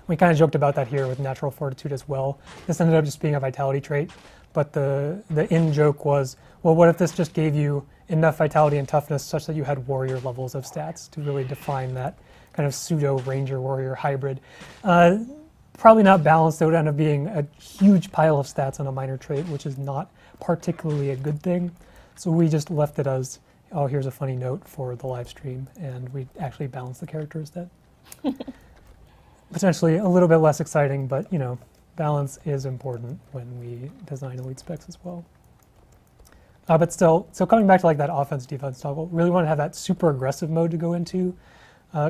Speaker 4: We kind of joked about that here with Natural Fortitude as well. This ended up just being a vitality trait, but the in-joke was, well, what if this just gave you enough vitality and toughness such that you had warrior levels of stats to really define that kind of pseudo ranger warrior hybrid. Probably not balanced. It would end up being a huge pile of stats on a minor trait, which is not particularly a good thing. So we just left it as, oh, here's a funny note for the live stream, and we actually balanced the character instead. Potentially a little bit less exciting, but balance is important when we design elite specs as well. But still, so coming back to like that offense-defense toggle, really want to have that super aggressive mode to go into,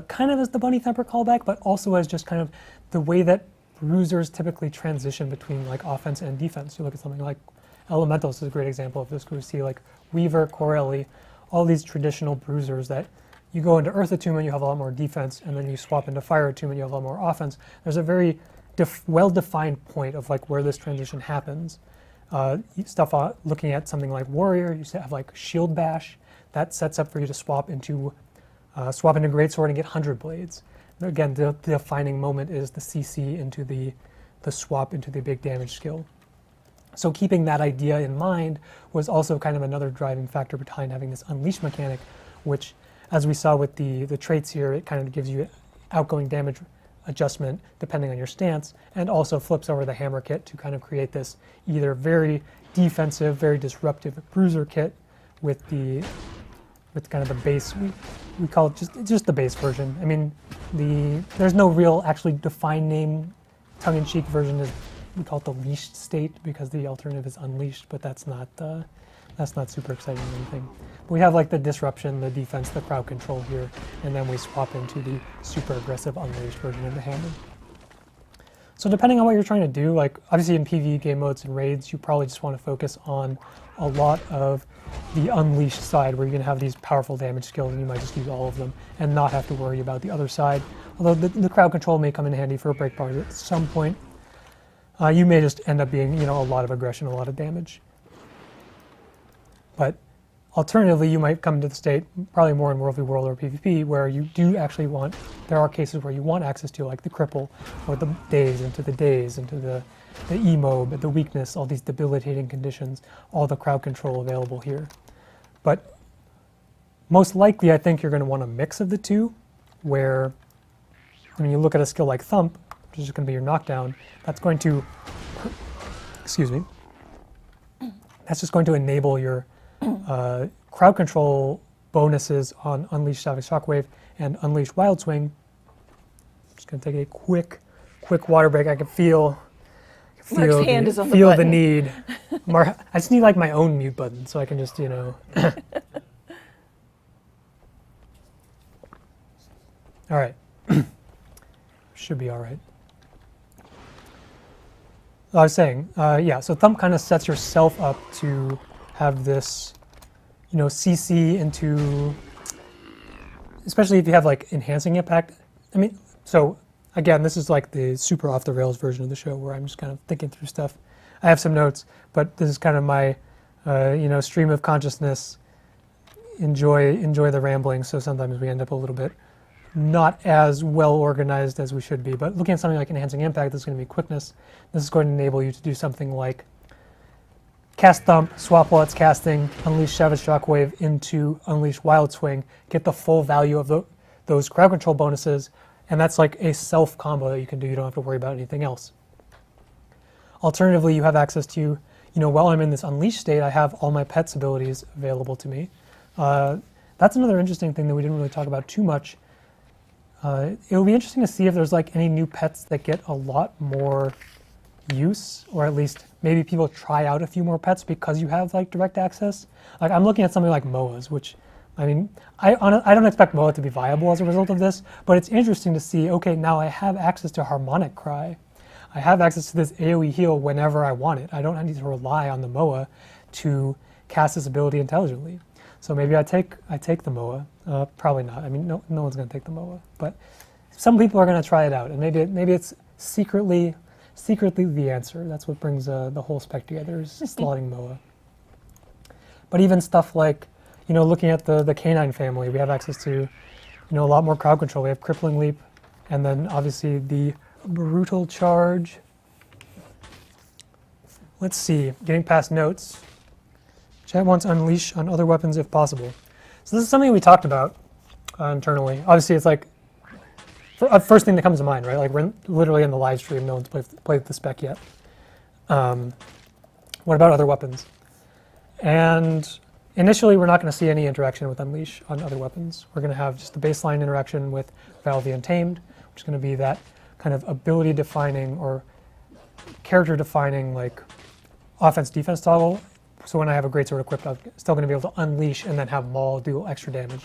Speaker 4: kind of as the Bunny Thumper callback, but also as just kind of the way that bruisers typically transition between like offense and defense. You look at something like Elementals is a great example of this, where you see like Weaver, Corelli, all these traditional bruisers that you go into Earth Attunement, you have a lot more defense, and then you swap into Fire Attunement, you have a lot more offense. There's a very well-defined point of like where this transition happens. Looking at something like Warrior, you have like Shield Bash. That sets up for you to swap into Greatsword and get 100 Blades. Again, the defining moment is the CC into the swap into the big damage skill. So keeping that idea in mind was also kind of another driving factor behind having this Unleash mechanic, which, as we saw with the traits here, it kind of gives you outgoing damage adjustment depending on your stance, and also flips over the hammer kit to kind of create this either very defensive, very disruptive bruiser kit with kind of the base. We call it just the base version. I mean, there's no real actually defined name. Tongue-in-cheek version is, we call it the leashed state because the alternative is unleashed, but that's not super exciting or anything. But we have like the disruption, the defense, the crowd control here, and then we swap into the super aggressive unleashed version of the hammer. So depending on what you're trying to do, like obviously in PvE game modes and raids, you probably just want to focus on a lot of the unleashed side, where you're going to have these powerful damage skills and you might just use all of them and not have to worry about the other side. Although the crowd control may come in handy for a break bar at some point. You may just end up being, a lot of aggression, a lot of damage. But alternatively, you might come to the state, probably more in World v. World or PvP, where you do actually there are cases where you want access to like the cripple or the daze, into the E-mob, the weakness, all these debilitating conditions, all the crowd control available here. But most likely, I think you're going to want a mix of the two, where when you look at a skill like Thump, which is going to be your knockdown, that's going to, that's just going to enable your crowd control bonuses on Unleashed Savage Shockwave and Unleashed Wild Swing. I'm just going to take a quick water break. I can feel
Speaker 2: Mark's hand is on the
Speaker 4: feel the
Speaker 2: button.
Speaker 4: need. I just need like my own mute button so I can just, All right. Should be all right. I was saying, so Thump kind of sets yourself up to have this, CC into, especially if you have like enhancing impact. I mean, so again, this is like the super off the rails version of the show where I'm just kind of thinking through stuff. I have some notes, but this is kind of my, stream of consciousness. Enjoy the rambling. So sometimes we end up a little bit not as well organized as we should be, but looking at something like enhancing impact, this is going to be quickness. This is going to enable you to do something like cast Thump, swap while it's casting, unleash Savage Shockwave into unleash Wild Swing, get the full value of those crowd control bonuses, and that's like a self combo that you can do. You don't have to worry about anything else. Alternatively, you have access to, while I'm in this unleashed state, I have all my pets abilities available to me. That's another interesting thing that we didn't really talk about too much. It'll be interesting to see if there's like any new pets that get a lot more use, or at least maybe people try out a few more pets because you have like direct access. Like I'm looking at something like MOAs, which, I mean, I don't expect MOA to be viable as a result of this, but it's interesting to see, okay, now I have access to Harmonic Cry. I have access to this AoE heal whenever I want it. I don't need to rely on the MOA to cast this ability intelligently. So maybe I take the MOA. Probably not. I mean, no one's going to take the MOA. But some people are going to try it out, and maybe it's secretly the answer. That's what brings the whole spec together, is slotting MOA. But even stuff like, looking at the canine family, we have access to, a lot more crowd control. We have Crippling Leap, and then obviously the Brutal Charge. Let's see, getting past notes. Chat wants Unleash on other weapons if possible. So this is something we talked about internally. Obviously, it's like first thing that comes to mind, right? Like we're literally in the live stream, no one's played the spec yet. What about other weapons? And initially, we're not going to see any interaction with Unleash on other weapons. We're going to have just the baseline interaction with Valve the Untamed, which is going to be that kind of ability defining or character defining like offense-defense toggle. So when I have a greatsword equipped, I'm still going to be able to unleash and then have Maul do extra damage.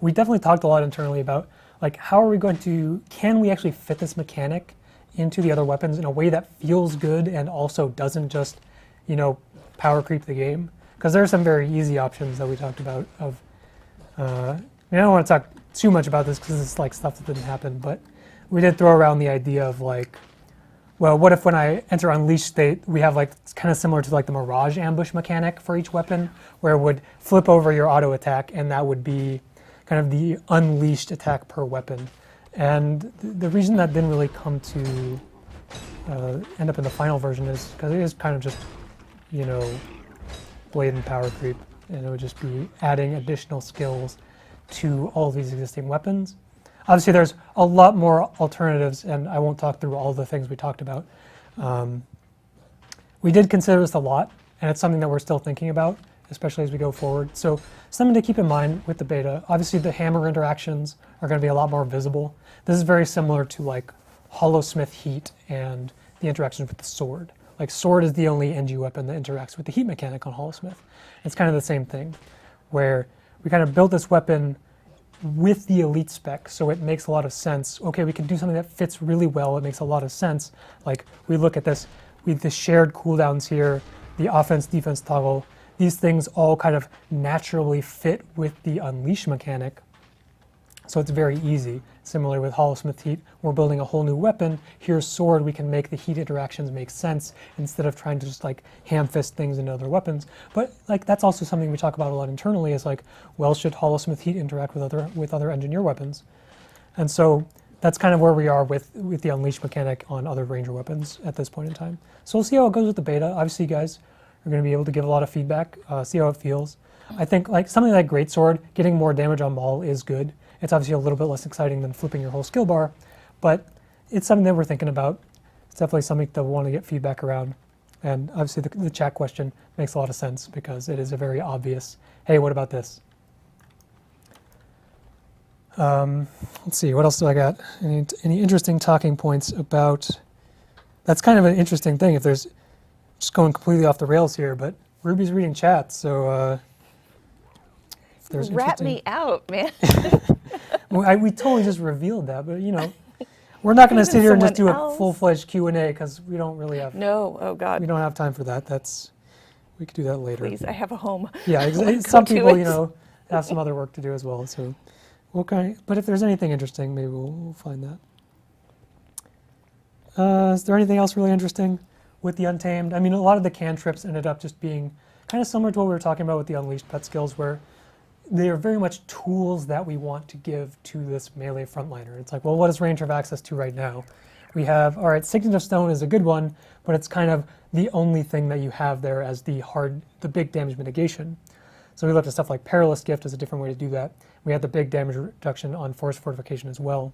Speaker 4: We definitely talked a lot internally about like how are we going to, can we actually fit this mechanic into the other weapons in a way that feels good and also doesn't just, you know, power creep the game? Because there are some very easy options that we talked about of, I don't want to talk too much about this because it's like stuff that didn't happen, but we did throw around the idea of like, well, what if when I enter Unleash state, we have like, it's kind of similar to like the Mirage ambush mechanic for each weapon, where it would flip over your auto attack and that would be kind of the unleashed attack per weapon. And the reason that didn't really come to end up in the final version is because it is kind of just, you know, blatant power creep, and it would just be adding additional skills to all of these existing weapons. Obviously, there's a lot more alternatives, and I won't talk through all the things we talked about. We did consider this a lot, and it's something that we're still thinking about, especially as we go forward. So something to keep in mind with the beta, obviously the hammer interactions are going to be a lot more visible. This is very similar to like Hollowsmith Heat and the interactions with the sword. Like sword is the only NG weapon that interacts with the heat mechanic on Hollowsmith. It's kind of the same thing, where we kind of built this weapon with the elite spec, so it makes a lot of sense. Okay, we can do something that fits really well. It makes a lot of sense. Like we look at this, with the shared cooldowns here, the offense-defense toggle, these things all kind of naturally fit with the Unleash mechanic. So it's very easy. Similar with Hollowsmith Heat, we're building a whole new weapon. Here's sword, we can make the heat interactions make sense instead of trying to just like ham fist things into other weapons. But like that's also something we talk about a lot internally is like, well, should Hollowsmith Heat interact with other engineer weapons? And so that's kind of where we are with the Unleash mechanic on other Ranger weapons at this point in time. So we'll see how it goes with the beta. Obviously, you guys are going to be able to give a lot of feedback, see how it feels. I think like something like Greatsword, getting more damage on Maul is good. It's obviously a little bit less exciting than flipping your whole skill bar, but it's something that we're thinking about. It's definitely something that we want to get feedback around. And obviously the chat question makes a lot of sense because it is a very obvious, hey, what about this? Let's see, what else do I got? Any interesting talking points about, that's kind of an interesting thing if there's, just going completely off the rails here, but Ruby's reading chat, so if there's
Speaker 2: Rat me out, man.
Speaker 4: We totally just revealed that, but you know, we're not going to sit here and just do a full-fledged Q&A because we don't really have.
Speaker 2: No, oh God.
Speaker 4: We don't have time for that. We could do that later.
Speaker 2: Please, I have a home.
Speaker 4: Yeah, some people, you know, have some other work to do as well. So, okay. But if there's anything interesting, maybe we'll find that. Is there anything else really interesting with the Untamed? I mean, a lot of the cantrips ended up just being kind of similar to what we were talking about with the Unleashed pet skills, where they are very much tools that we want to give to this melee frontliner. It's like, well, what does Ranger have access to right now? We have, all right, Signet of Stone is a good one, but it's kind of the only thing that you have there as the big damage mitigation. So we looked at stuff like Perilous Gift as a different way to do that. We had the big damage reduction on Force Fortification as well.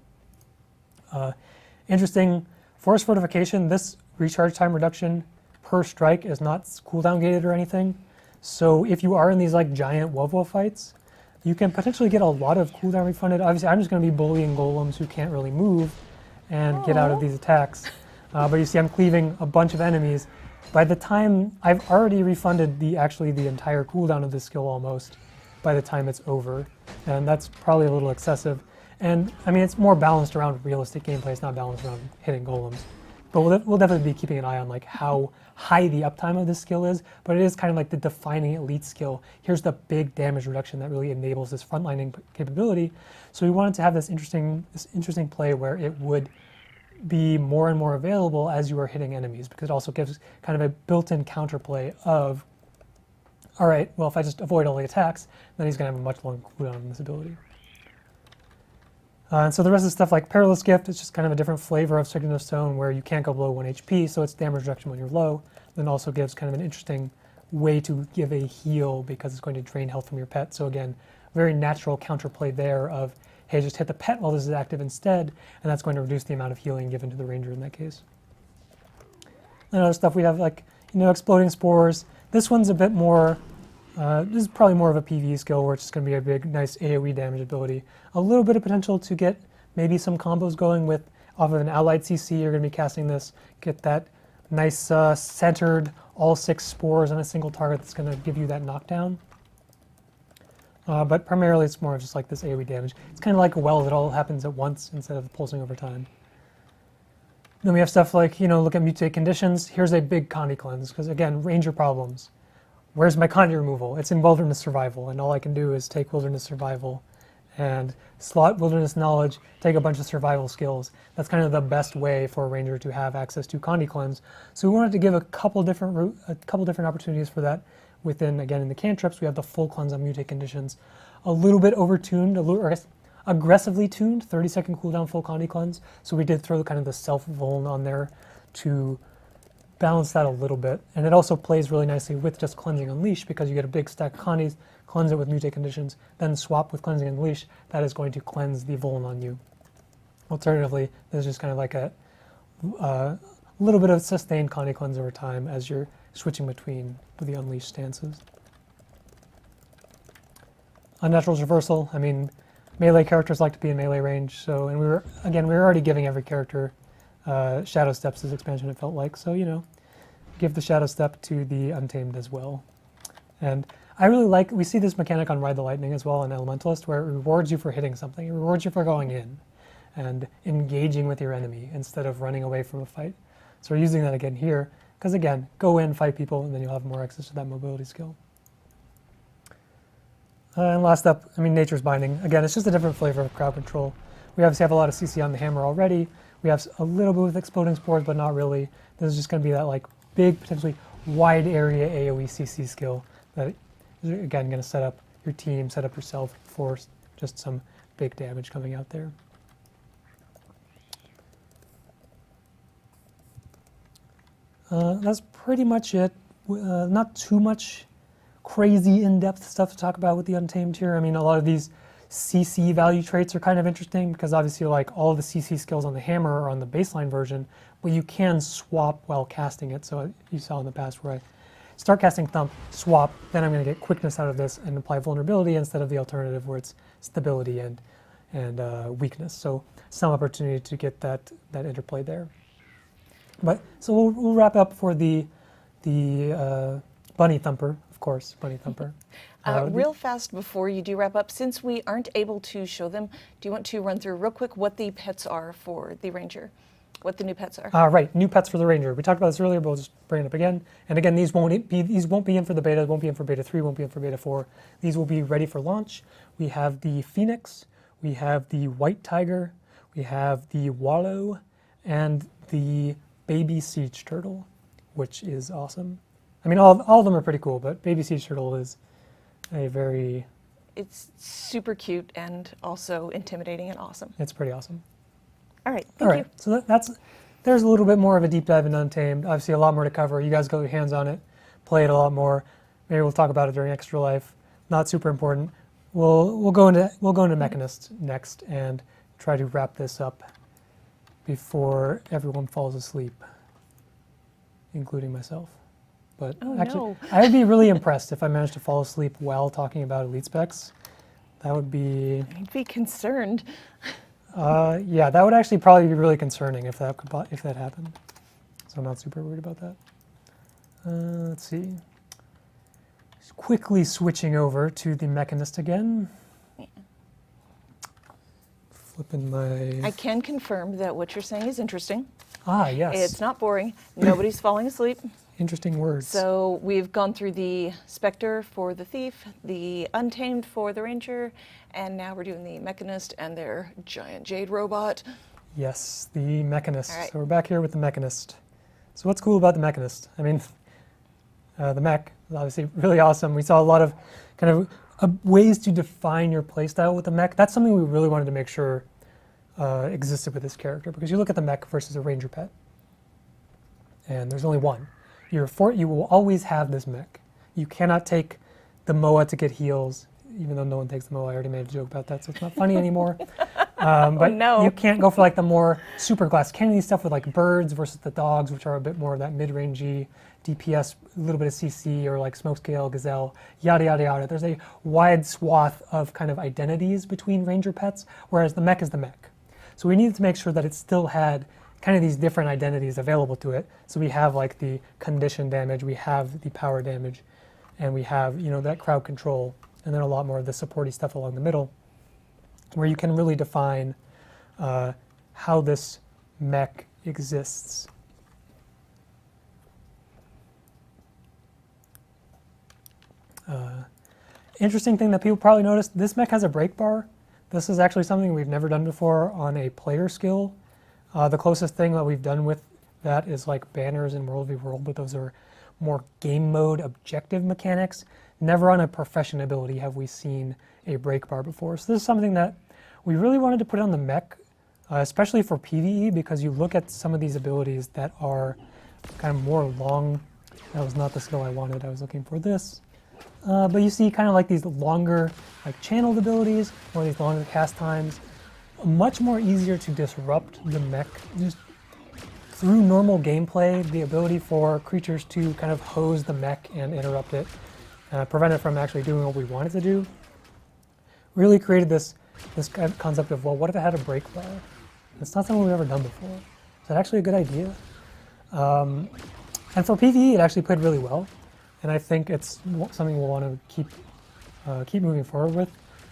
Speaker 4: Interesting, Force Fortification, this recharge time reduction per strike is not cooldown gated or anything. So if you are in these like giant Wovo fights, you can potentially get a lot of cooldown refunded. Obviously, I'm just going to be bullying golems who can't really move and get out of these attacks. But you see I'm cleaving a bunch of enemies. By the time, I've already refunded the entire cooldown of this skill almost by the time it's over. And that's probably a little excessive. And I mean, it's more balanced around realistic gameplay. It's not balanced around hitting golems. But we'll definitely be keeping an eye on like how high the uptime of this skill is, but it is kind of like the defining elite skill. Here's the big damage reduction that really enables this frontlining capability. So we wanted to have this interesting play where it would be more and more available as you are hitting enemies, because it also gives kind of a built-in counterplay of, all right, well, if I just avoid all the attacks, then he's going to have a much longer cooldown on this ability. And so the rest of the stuff like Perilous Gift, it's just kind of a different flavor of Signet of Stone where you can't go below 1 HP, so it's damage reduction when you're low. Then also gives kind of an interesting way to give a heal because it's going to drain health from your pet. So again, very natural counterplay there of, hey, just hit the pet while this is active instead, and that's going to reduce the amount of healing given to the ranger in that case. And other stuff we have like, Exploding Spores. This one's a bit more, this is probably more of a PvE skill where it's just going to be a big, nice AoE damage ability. A little bit of potential to get maybe some combos going with, off of an allied CC, you're going to be casting this, get that nice centered, all 6 spores on a single target that's going to give you that knockdown. But primarily it's more of just like this AoE damage. It's kind of like a well that all happens at once instead of pulsing over time. Then we have stuff like, look at Mutate Conditions. Here's a big Condi cleanse, because again, ranger problems. Where's my Condi removal? It's in Wilderness Survival, and all I can do is take Wilderness Survival and slot Wilderness Knowledge, take a bunch of survival skills. That's kind of the best way for a ranger to have access to Condi cleanse. So we wanted to give a couple different opportunities for that. Within, again, in the cantrips, we have the full cleanse on Mutate Conditions. A little bit overtuned, or I guess aggressively tuned, 30-second cooldown full Condi cleanse. So we did throw kind of the self-vuln on there to balance that a little bit. And it also plays really nicely with just Cleansing Unleash, because you get a big stack of Condis, cleanse it with Mutate Conditions, then swap with Cleansing Unleash. That is going to cleanse the vuln on you. Alternatively, this is just kind of like a little bit of sustained Condi cleanse over time as you're switching between the Unleashed stances. Unnatural's Reversal. I mean, melee characters like to be in melee range, so, and we were already giving every character Shadow Steps as expansion, it felt like, so, give the Shadow Step to the Untamed as well. And I really like, we see this mechanic on Ride the Lightning as well in Elementalist, where it rewards you for hitting something. It rewards you for going in and engaging with your enemy instead of running away from a fight. So we're using that again here, because again, go in, fight people, and then you'll have more access to that mobility skill. And last up, Nature's Binding. Again, it's just a different flavor of crowd control. We obviously have a lot of CC on the hammer already. We have a little bit with Exploding Spores, but not really. This is just going to be that like big, potentially wide area AoE CC skill that is, again, going to set up your team, set up yourself for just some big damage coming out there. That's pretty much it. Not too much crazy in-depth stuff to talk about with the Untamed here. A lot of these CC value traits are kind of interesting because obviously like all the CC skills on the hammer are on the baseline version, but you can swap while casting it. So you saw in the past where I start casting Thump, swap, then I'm going to get quickness out of this and apply vulnerability instead of the alternative where it's stability and weakness. So some opportunity to get that interplay there. But so we'll wrap up for the Bunny Thumper, of course, Bunny Thumper.
Speaker 2: Real fast before you do wrap up, since we aren't able to show them, do you want to run through real quick what the pets are for the Ranger? What the new pets are?
Speaker 4: Right, new pets for the Ranger. We talked about this earlier, but we'll just bring it up again. And again, these won't be in for the beta, won't be in for beta 3, won't be in for beta 4. These will be ready for launch. We have the Phoenix, we have the White Tiger, we have the Wallow, and the Baby Siege Turtle, which is awesome. All of them are pretty cool, but Baby Siege Turtle is a very...
Speaker 2: It's super cute and also intimidating and awesome.
Speaker 4: It's pretty awesome.
Speaker 2: All right, thank you.
Speaker 4: So there's a little bit more of a deep dive in Untamed. Obviously a lot more to cover. You guys got your hands on it, play it a lot more. Maybe we'll talk about it during Extra Life. Not super important. We'll go into Mechanist next and try to wrap this up before everyone falls asleep, including myself. But actually, I would be really impressed if I managed to fall asleep while talking about elite specs. That would be...
Speaker 2: I'd be concerned.
Speaker 4: Yeah, that would actually probably be really concerning if that happened. So I'm not super worried about that. Let's see. Just quickly switching over to the Mechanist again.
Speaker 2: Yeah.
Speaker 4: Flipping my...
Speaker 2: I can confirm that what you're saying is interesting.
Speaker 4: Yes.
Speaker 2: It's not boring. Nobody's falling asleep.
Speaker 4: Interesting words.
Speaker 2: So we've gone through the Spectre for the Thief, the Untamed for the Ranger, and now we're doing the Mechanist and their giant Jade robot.
Speaker 4: Yes, the Mechanist.
Speaker 2: All right.
Speaker 4: So we're back here with the Mechanist. So what's cool about the Mechanist? The mech is obviously really awesome. We saw a lot of kind of ways to define your playstyle with the mech. That's something we really wanted to make sure existed with this character, because you look at the mech versus a Ranger pet, and there's only one. You will always have this mech. You cannot take the MOA to get heals. even though no one takes them. Oh, I already made a joke about that, so it's not funny anymore. But
Speaker 2: no.
Speaker 4: you can't go for like the more super glass candy stuff with like birds versus the dogs, which are a bit more of that mid-rangey DPS, a little bit of CC, or like smoke scale, gazelle, yada yada yada. There's a wide swath of kind of identities between ranger pets, whereas the mech is the mech. So we needed to make sure that it still had kind of these different identities available to it. So we have like the condition damage, we have the power damage, and we have, you know, that crowd control, and then a lot more of the supporty stuff along the middle, where you can really define how this mech exists. Interesting thing that people probably noticed, this mech has a break bar. This is actually something we've never done before on a player skill. The closest thing that we've done with that is like banners in World v World, but those are more game mode objective mechanics. Never on a profession ability have we seen a break bar before. So this is something that we really wanted to put on the mech, especially for PvE, because you look at some of these abilities that are kind of more long. That was not the skill I wanted. I was looking for this. But you see kind of like these longer like channeled abilities or these longer cast times. Much more easier to disrupt the mech just through normal gameplay, the ability for creatures to kind of hose the mech and interrupt it, prevent it from actually doing what we want it to do. Really created this kind of concept of, well, what if it had a break bar? It's not something we've ever done before. Is that actually a good idea? And for PvE, it actually played really well. And I think it's something we'll want to keep moving forward with.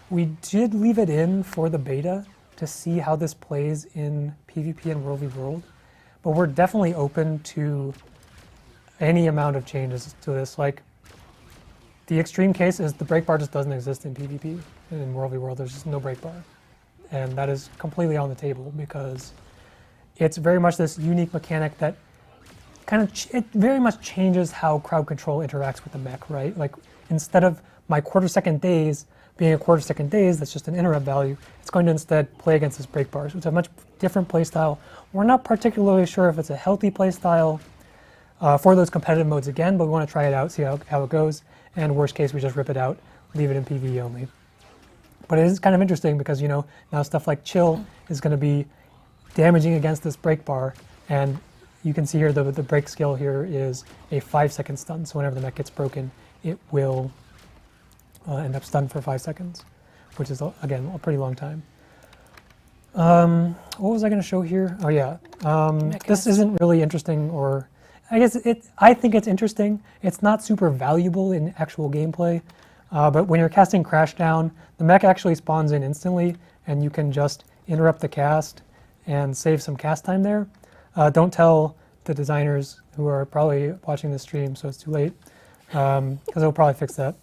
Speaker 4: We did leave it in for the beta to see how this plays in PvP and World v World, but we're definitely open to any amount of changes to this. Like, the extreme case is the break bar just doesn't exist in PvP. In World v World, there's just no break bar. And that is completely on the table because it's very much this unique mechanic that it very much changes how crowd control interacts with the mech, right? Like, instead of my quarter-second daze being a quarter-second daze, that's just an interrupt value, it's going to instead play against this break bar. So it's a much different playstyle. We're not particularly sure if it's a healthy playstyle for those competitive modes again, but we want to try it out, see how it goes, and worst case, we just rip it out, leave it in PvE only. But it is kind of interesting because, you know, now stuff like Chill is going to be damaging against this break bar, and you can see here the break skill here is a 5-second stun, so whenever the mech gets broken, it will end up stunned for 5 seconds, which is, again, a pretty long time. What was I going to show here? Oh yeah, this isn't really interesting, or I guess I think it's interesting. It's not super valuable in actual gameplay, but when you're casting Crash Down, the mech actually spawns in instantly, and you can just interrupt the cast and save some cast time there. Don't tell the designers who are probably watching this stream, so it's too late, because they'll probably fix that.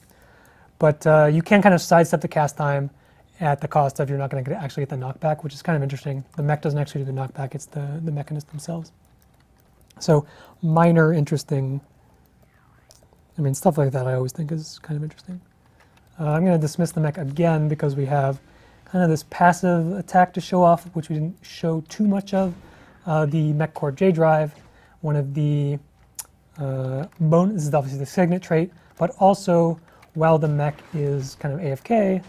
Speaker 4: But you can kind of sidestep the cast time at the cost of you're not going to actually get the knockback, which is kind of interesting. The mech doesn't actually do the knockback, it's the Mechanists themselves. So minor interesting, I mean, stuff like that I always think is kind of interesting. I'm going to dismiss the mech again because we have kind of this passive attack to show off, which we didn't show too much of. The Mech Core J Drive, one of the this is obviously the Signet trait, but also while the mech is kind of AFK,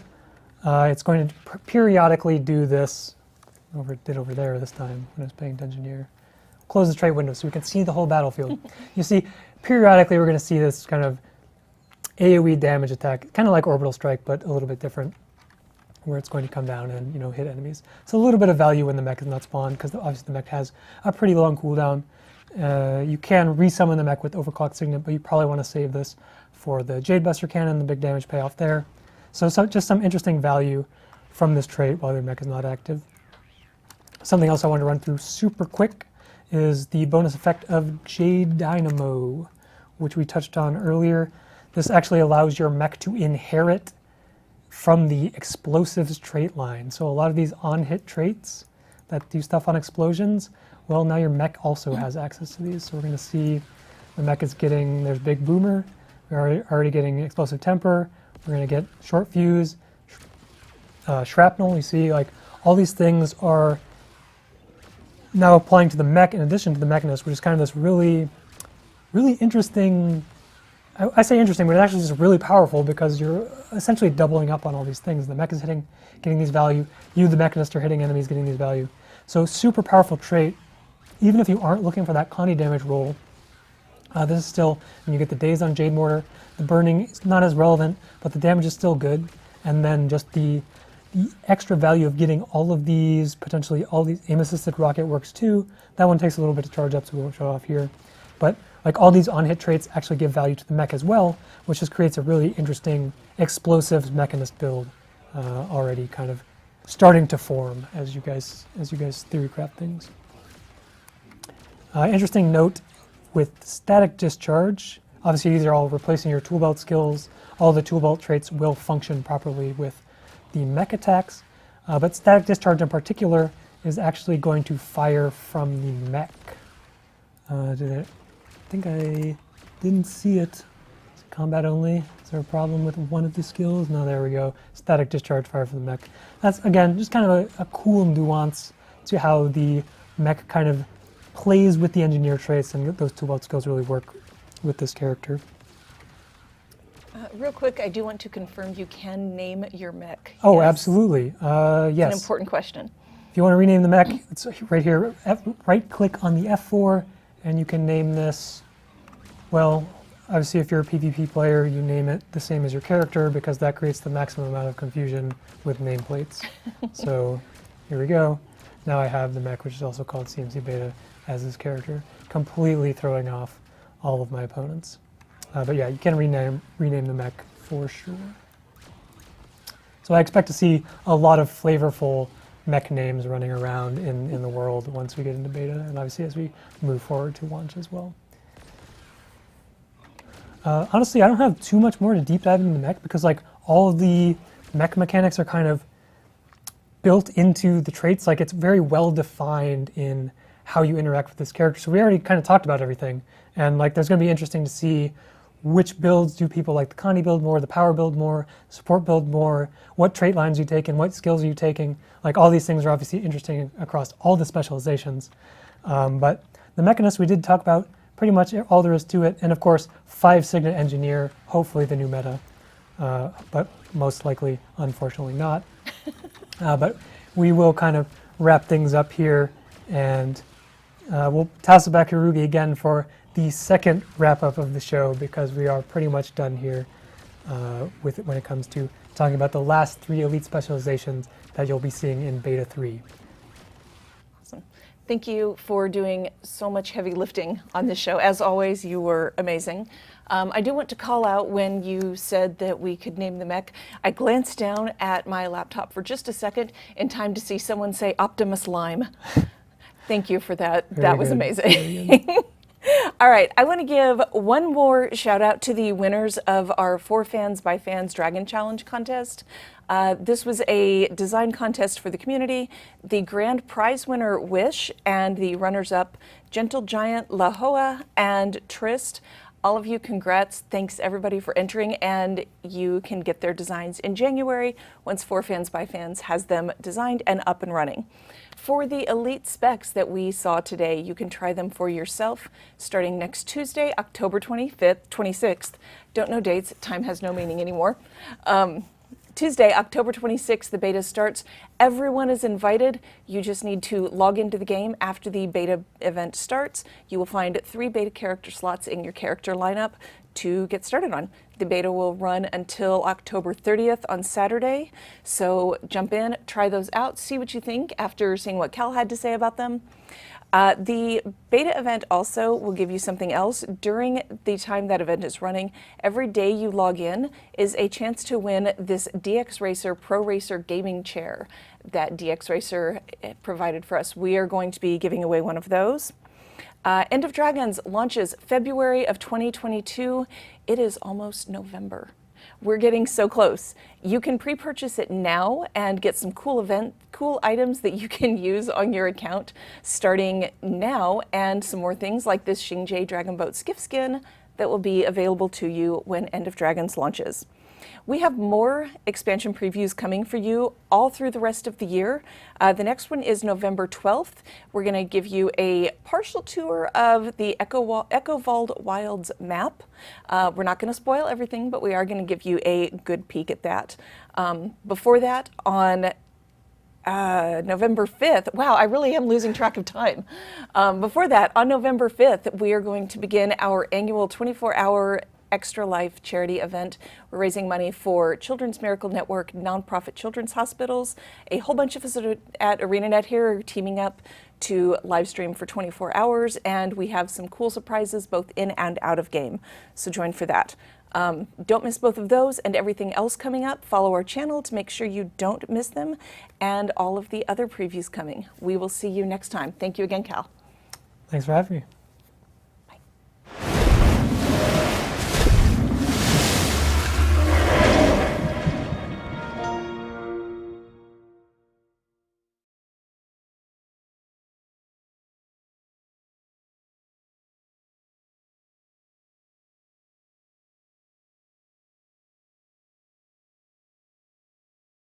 Speaker 4: it's going to periodically do this. Did over there this time when I was paying attention here. Close the trait window so we can see the whole battlefield. You see, periodically we're going to see this kind of AoE damage attack, kind of like Orbital Strike, but a little bit different, where it's going to come down and, you know, hit enemies. So a little bit of value when the mech is not spawned, because obviously the mech has a pretty long cooldown. You can resummon the mech with Overclocked Signet, but you probably want to save this for the Jade Buster Cannon, the big damage payoff there. So just some interesting value from this trait while the mech is not active. Something else I want to run through super quick is the bonus effect of Jade Dynamo, which we touched on earlier. This actually allows your mech to inherit from the explosives trait line. So a lot of these on-hit traits that do stuff on explosions, well, now your mech also has access to these. So we're going to see the mech is getting, there's Big Boomer, we're already getting Explosive Temper, we're going to get Short Fuse, Shrapnel. You see, like, all these things are now applying to the mech in addition to the Mechanist, which is kind of this really, really interesting I say interesting, but it's actually just really powerful because you're essentially doubling up on all these things. The mech is getting these value. You, the Mechanist, are hitting enemies, getting these value. So super powerful trait. Even if you aren't looking for that Connie damage roll, this is still, when you get the daze on Jade Mortar, the burning is not as relevant, but the damage is still good. And then just the extra value of getting all of these, potentially all these aim-assisted rocket works too. That one takes a little bit to charge up, so we won't show off here. But like all these on-hit traits actually give value to the mech as well, which just creates a really interesting explosive Mechanist build already kind of starting to form as you guys theorycraft things. Interesting note with static discharge. Obviously, these are all replacing your tool belt skills. All the tool belt traits will function properly with the mech attacks, but static discharge in particular is actually going to fire from the mech. I think I didn't see it. It's combat only. Is there a problem with one of the skills? No, there we go. Static discharge, fire from the mech. That's, again, just kind of a cool nuance to how the mech kind of plays with the engineer traits, and those tool belt skills really work with this character.
Speaker 2: Real quick, I do want to confirm you can name your mech.
Speaker 4: Oh,
Speaker 2: Yes.
Speaker 4: absolutely. Yes.
Speaker 2: An important question.
Speaker 4: If you want to rename the mech, it's right here. Right-click on the F4, and you can name this. Well, obviously, if you're a PvP player, you name it the same as your character because that creates the maximum amount of confusion with nameplates. So here we go. Now I have the mech, which is also called CMC Beta, as this character, completely throwing off all of my opponents. But yeah, you can rename the mech for sure. So I expect to see a lot of flavorful mech names running around in the world once we get into beta, and obviously as we move forward to launch as well. Honestly, I don't have too much more to deep dive into the mech because like all of the mech mechanics are kind of built into the traits. Like it's very well defined in how you interact with this character. So we already kind of talked about everything, and like there's going to be interesting to see which builds do people like the Connie build more, the power build more, support build more, what trait lines you take and what skills are you taking. Like all these things are obviously interesting across all the specializations. But the Mechanist we did talk about pretty much all there is to it. And of course, 5 Signet Engineer, hopefully the new meta, but most likely, unfortunately not. But we will kind of wrap things up here, and we'll toss it back to Ruby again for the second wrap-up of the show because we are pretty much done here with it when it comes to talking about the last 3 elite specializations that you'll be seeing in Beta 3.
Speaker 2: Awesome. Thank you for doing so much heavy lifting on this show. As always, you were amazing. I do want to call out when you said that we could name the mech. I glanced down at my laptop for just a second in time to see someone say Optimus Lime. Thank you for that. That was amazing. All right, I want to give one more shout out to the winners of our 4 Fans by Fans Dragon Challenge contest. This was a design contest for the community. The grand prize winner, Wish, and the runners-up, Gentle Giant, La Hoa, and Trist. All of you, congrats. Thanks everybody for entering, and you can get their designs in January once 4 Fans by Fans has them designed and up and running. For the elite specs that we saw today, you can try them for yourself starting next Tuesday, October 26th. Don't know dates, time has no meaning anymore. Tuesday, October 26th, the beta starts. Everyone is invited. You just need to log into the game after the beta event starts. You will find 3 beta character slots in your character lineup to get started on. The beta will run until October 30th on Saturday. So jump in, try those out, see what you think after seeing what Cal had to say about them. The beta event also will give you something else. During the time that event is running, every day you log in is a chance to win this DX Racer Pro Racer gaming chair that DX Racer provided for us. We are going to be giving away one of those. End of Dragons launches February of 2022. It is almost November. We're getting so close. You can pre-purchase it now and get some cool items that you can use on your account starting now, and some more things like this Xingje Dragon Boat skiff skin that will be available to you when End of Dragons launches. We have more expansion previews coming for you all through the rest of the year. The next one is November 12th. We're going to give you a partial tour of the Echovold Wilds map. We're not going to spoil everything, but we are going to give you a good peek at that. Before that, on November 5th, wow, I really am losing track of time. Before that, on November 5th, we are going to begin our annual 24-hour Extra Life charity event. We're raising money for Children's Miracle Network, nonprofit children's hospitals. A whole bunch of us at ArenaNet here are teaming up to live stream for 24 hours, and we have some cool surprises both in and out of game. So join for that. Don't miss both of those and everything else coming up. Follow our channel to make sure you don't miss them, and all of the other previews coming. We will see you next time. Thank you again, Cal.
Speaker 4: Thanks for having me.